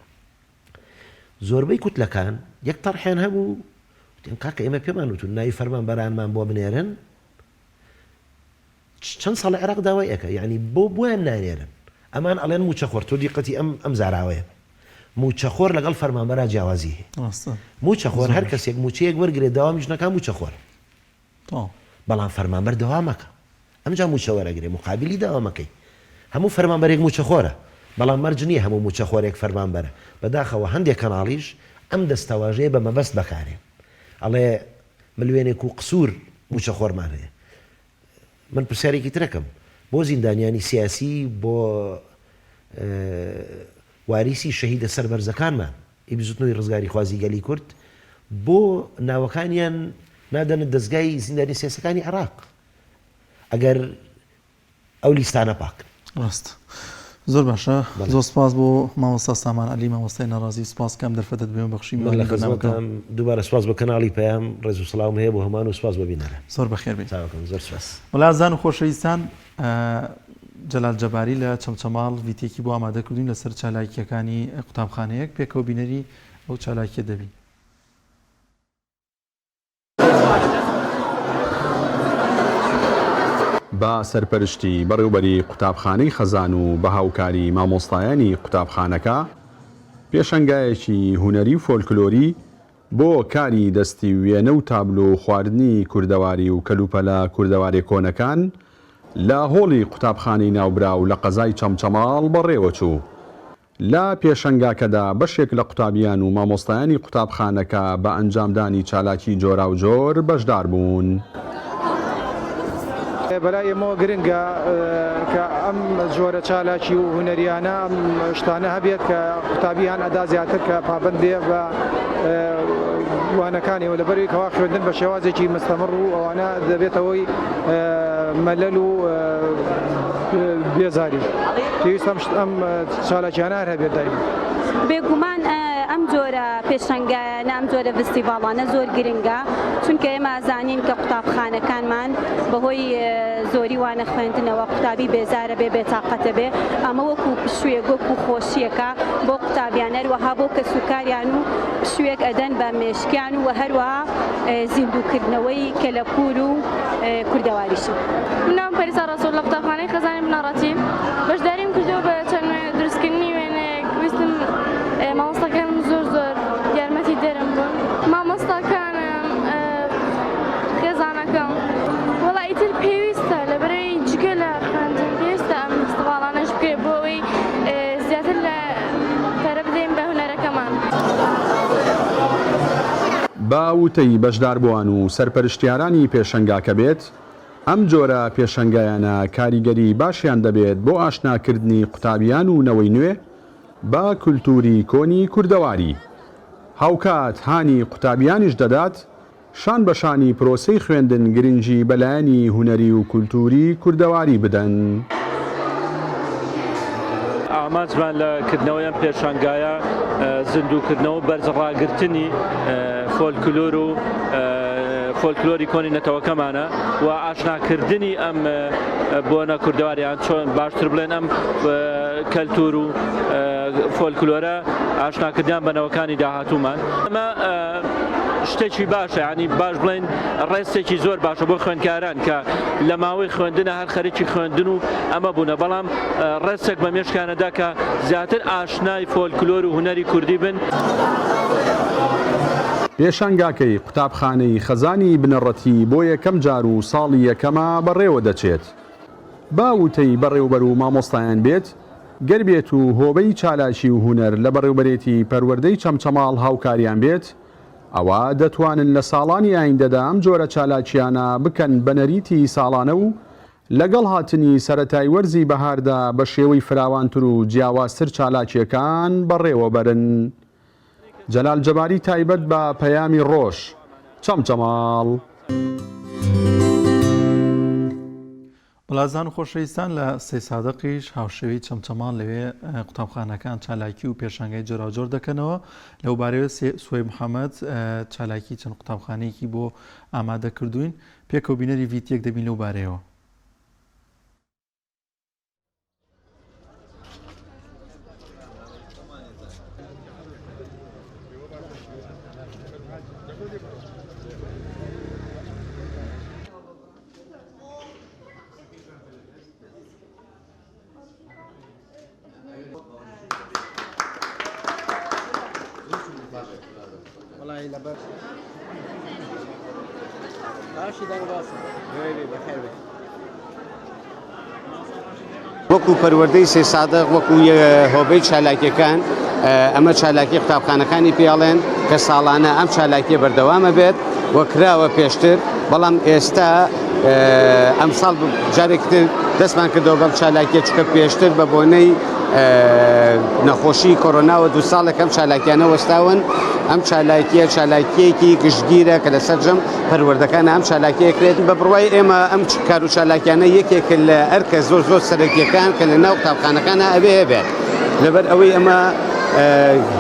زۆربەی کوتلەکان یەک تەڕحیان هەبوو کاکە ئێمە پێمان وتون ناوی فەرمانبەرانمان بۆ بنێرن چەند ساڵ عێراق داوای ئەەکە یعنی بۆ بۆیان نانێرن ئەمان ئەڵێن موچەخۆر تۆ دیقەتی ئەم زاراوەیە موچەخۆر لەگەڵ فەرمانبەرا جیاوازی هەیە موچەخۆر هەر کەسێک موچەیەک وەرگێ داوامیش نەکا موچەخۆر بەڵام فەرمانبەر داوامەکە ئەمجا موچە وەرەگرێ مقابلی داوامەکەی هەموو فەرمانبەرێک موچەخۆرە بەڵام مەرج نییە هەموو موچەخۆرێک فەرمانبەرە بەداخەوە هەندێک کەناڵیش ئەم دەستەواژەیە بە مەبەست بەکارێ ئەڵێ ملوێنێک و قسوور موچەخۆرمان هەیە من پرسیارێکی ترەکەم بۆ زیندانیانی سیاسی بۆ واریسی شەهیدە سەربەرزەکانمان ئیبزوتنەوەی ڕزگاری خوازی گەلی کورد بۆ ناوەکانیان نادەنە دەستگای زیندانی سیاسەکانی عێراق ئەگەر ئەو لیستانە پاک
ڕاست زۆر باشە زۆر سپاس بۆ مامۆستا سامان عەلی مامۆستای نەڕازی سپاس کەم دەرفەتت بێ بەخشیمە
دووبارە سپاس بە کەناڵی پەیام ڕێز و سڵاوم هەیە بۆ هەمان و سپاس بە بینەرە
زۆر بەخێر بێت
زۆر سپاس
وەڵازان و خۆشەویستان جەلال جەباری لە چەمچەماڵ ڤیدیۆیەکی بۆ ئامادەکردین لەسەر چالاکیەکانی قوتابخانەیەک پێکەوە بینەری ئەو چالاکیە دەبین.
با سەرپەرشتی بەڕێوەبەری قوتابخانەی خەزان و بە هاوکاری مامۆستایانی قوتابخانەکە پێشەنگایەکی هونەری و فۆلکلۆری بۆ کاری دەستی وێنە و تابلۆ و خواردنی کوردەواری و کەلوپەلە کوردەواری کۆنەکان لە هۆڵی قوتابخانەی ناوبرا و لە قەزای چەمچەماڵ بەڕێوەچوو. لە پێشەنگاکەدا بەشێک لە قوتابیان و مامۆستایانی قوتابخانەکە بە ئەنجامدانی چالاکی جۆرا و جۆر بەشدار بوون.
بەلای ئێمەوە گرنگە کە ئەم جۆرە چالاکی و هونەریانە ئەم شتانە هەبێت کە قوتابیان ئەدا زیاتر کە پابند بێ بە وانەکانیەوە لەبەروی کەوا خوێندن بە شێوازێکی مستەمڕ و ئەوانە دەبێتەوەی مەلەل و بێزاری پێویستە ئەم چالاکیانە هەر هەبێت دایم
بێگومان ئەم جۆرە پێشەنگایانە ئەم جۆرە فستیڤاڵانە زۆر گرنگە چونکە ئێمە ئازانین کە قوتابخانەکانمان بەهۆی زۆری وانە خوێندنەوە قوتابی بێزارە بێ بێتاقەتە بێ ئەمە وەکو پشوێک وەکو خۆشیەکە بۆ قوتابیان هەروەها بۆ کەسوکاریان و پشوێک ئەدەن بە مێشکیان و هەروەها زیندووکردنەوەی کەلەپور و کوردەواریشی.
منام پەریسا ڕەسوول لە قوتابخانەی خەزانی بنەڕەتی بەشداریم کردەوە بە چەند دروستکردنی وێنەیەک ویستم مامۆستاکانم زۆر یارمەتی دەرم بوون مامۆستاکانم خێزانەکەم وەڵا ئیتر پێویستە لەبەرەوەی جگە لە خوێندن پێویستە ئەم فستیڤاڵانەش بکرێت بۆ ئەوەی زیاتر لە پەرە بدەین بە هونەرەکەمان.
با وتەی بەشداربووان و سەرپەرشتیارانی پێشەنگاکە بێت ئەم جۆرە پێشەنگایانە کاریگەری باشیان دەبێت بۆ ئاشناکردنی قوتابیان و نەوەی نوێ با کولتوری کۆنی کوردەواری. هاوکات هانی قوتابیانیش دەدات شان بەشانی پرۆسەی خوێندن گرنگی بەلایەنی هونەری و کولتوری کوردەواری بدەن.
ئامانجمان لە کردنەوەیان پێشەنگایە زیندووکردنەوە بەرزڕاگرتنی فۆلکلۆر و فۆلکلۆری کۆنی نەتەوەکەمانە و ئاشناکردنی ئەم بۆنە کوردەواریان چۆن باشتر بڵێن ئەم کەلتور و فۆلکلۆرە ئاشناکردیان بەنەوەکانی داهاتوومان. ئەمە شتێکی باشە ینی باش بڵێن ڕێستێکی زۆر باشە بۆ خوێندکاران کە لە ماوەی خوێندنە هەر خەریکی خوێندن و ئەمە بوونە بەڵام ڕێستێک بە مێشکانەدا کە زیاتر ئاشنای فۆلکلۆر و هونەری کوردی بن.
پێشانگاکەی قوتابخانەی خەزانی بنەڕەتی بۆ یەکەم جار و ساڵی یەکەمە بەڕێوە دەچێت. باوتەی بەڕێوبەر و مامۆستایان بێت گەر بێت و هۆبەی چالاکی و هونەر لە بەڕێوبەرێتی پەروەردەی چەمچەماڵ هاوکاریان بێت ئەوە دەتوانن لە ساڵانی ئایندەدا ئەم جۆرە چالاکیانە بکەن بەنەریتی ساڵانە و لەگەڵ هاتنی سەرەتای وەرزی بەهاردا بە شێوەی فراوانتر و جیاوازتر چالاکیەکان بەڕێوە بەرن. جەلال جەباری تایبەت بە پەیامی ڕۆژ چەمچەماڵ.
بەڵازان و خۆشەویستان لە سێ سادەقیش هاوشێوەی چەمچەمان لەوێ قوتابخانەکان چالاکی و پێشانگای جۆراوجۆر دەکەنەوە. لەو بارەوە سوێ محەممەد چالاکی چەند قوتابخانەیەکی بۆ ئامادە کردوین پێکەوە بینەری ڤیتیەک دەبین لەو بارەیەوە.
وەکو پەروەردەی سێ سادەق وەکو هۆبەی چالاکیەکان ئەمە چالاکی قوتابخانەکانی پێڵێن کە ساڵانە ئەم چالاکیە بەردەوامە بێت وەکراوە پێشتر بەڵام ئێستا ئەمساڵ جارێکتر دەستمان کردەوە بەم چالاکیە چکە پێشتر بە بۆنەی نەخۆشی کۆرۆناوە دو ساڵێکم چالاکیانە وەستاون. ئەم چالاکیە چالاکیەکی گشتگیرە کە لە سەرجەم پەروەردەکانە ئەم چالاکیەکرێت بە بڕوای ئێمە ئەم کار و چالاکیانە یەکێک لە ئەرکە زۆر زۆر سەرەکیەکان کە لە ناو قوتابخانەکانە ئەبێ هەبێت لەبەر ئەوەی ئەمە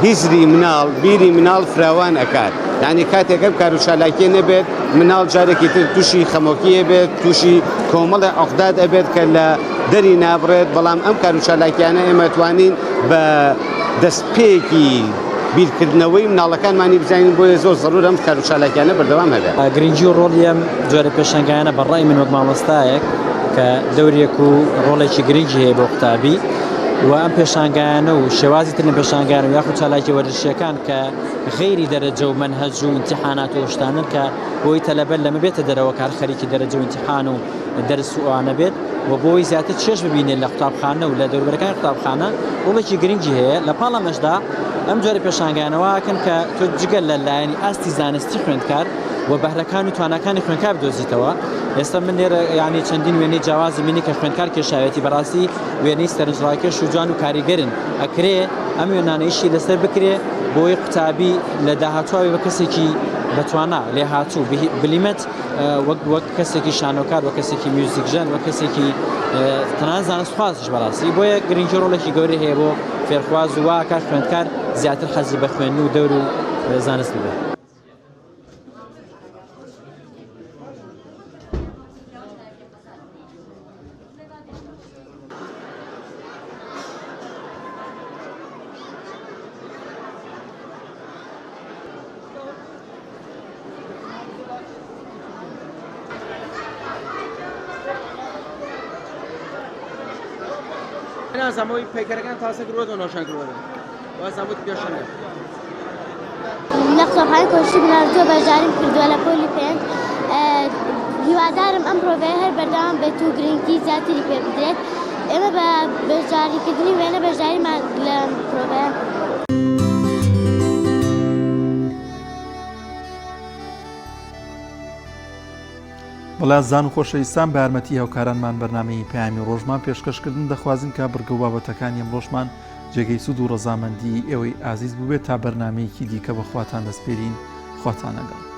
هیزری مناڵ بیری مناڵ فراوان ئەکات یعنی کاتێک ئەم کار و چالاکیە نەبێت مناڵ جارێکی تر تووشی خەمۆکیە بێت تووشی کۆمەڵی عقداد ئەبێت کە لە دەری نابڕێت بەڵام ئەم کار و چالاکیانە ئێمە توانین بە دەستپێکی بیرکردنەوەی مناڵەکانمانی بزانین بۆیە زۆر زەرور ئەم کار و چالاکیانە بەردەوام هەبێت.
گرنگی و ڕۆڵی ئەم جۆرە پێشەنگایانە بەڕای من وەک مامۆستایەک کە دەورێک و ڕۆڵێکی گرنگی هەیە بۆ قوتابی و ئەم پێشانگایانە و شێوازی ترین پێشانگایان و یاخود چالاکی وەرزشیەکان کە غەیری دەرەجە و مەنهەج و ئیمتیحانات و شتانن کە بۆی تەلەبەر لەمە بێتە دەرەوە کار خەریکی دەرەجە و ئیمتیحان و دەرس و ئەوانە بێت و بۆی زیاتر چێژ ببینێت لە قوتابخانە و لە دەوروبەرەکانی قوتابخانە ڕۆڵێکی گرنگی هەیە لە پاڵەمەشدا ئەم جۆرە پێشانگایانەوەکەن کە تۆ جگەل لە لایەنی ئاستی زانستی خوێندکار و بەهرەکان و توانەکانی خوێندکار بدۆزیتەوە. ئێستا من لێرە یعنی چەندین وێنەی جیاوازی بینی کە خوێندکار کێشاوێتی بەڕاستی وێنەی سەرنجڕاکێش و جوان و کاریگەرن ئەکرێ ئەم وێنانەیشی لەسەر بکرێ بۆی قوتابی لە داهاتواوی بە کەسێکی بەتوانە لێ هاتوو بلیمەت وەک کەسێکی شانۆکار وە کەسێکی میوزیکژەن وە کەسێکی تەنانەت زانستخوازش بەڕاستی بۆیە گرنگی ڕۆڵێکی گەورەی هەیە بۆ فێرخواز و واکار خوێندکار زیاتر حەزی بە خوێندن و دەور و زانست ببێت.
زمانی پیکرگان تاسه گروه و نوشن گروه و زمانی پیشنه
لقطهای کوشش بنارجو بجاریم کردو على پولی پین هیوادارم ام پروژه هر بردام به تو گرینگی زیادی پی بدرد اما به بجاری کردنی و نه بجاری من لام پروژه
بەڵا زان و خۆشەویستان بە یارمەتی هاوکارانمان بەرنامەی پەیامی ڕۆژمان پێشکەشکردن دەخوازین کە بڕگە و بابەتەکانی ئەمڕۆژمان جێگەی سوود و ڕەزامەندی ئێوەی ئازیز بووبێت تا بەرنامەیەکی دیکە بەخواتان دەسپێرین خواتان لەگەڵ.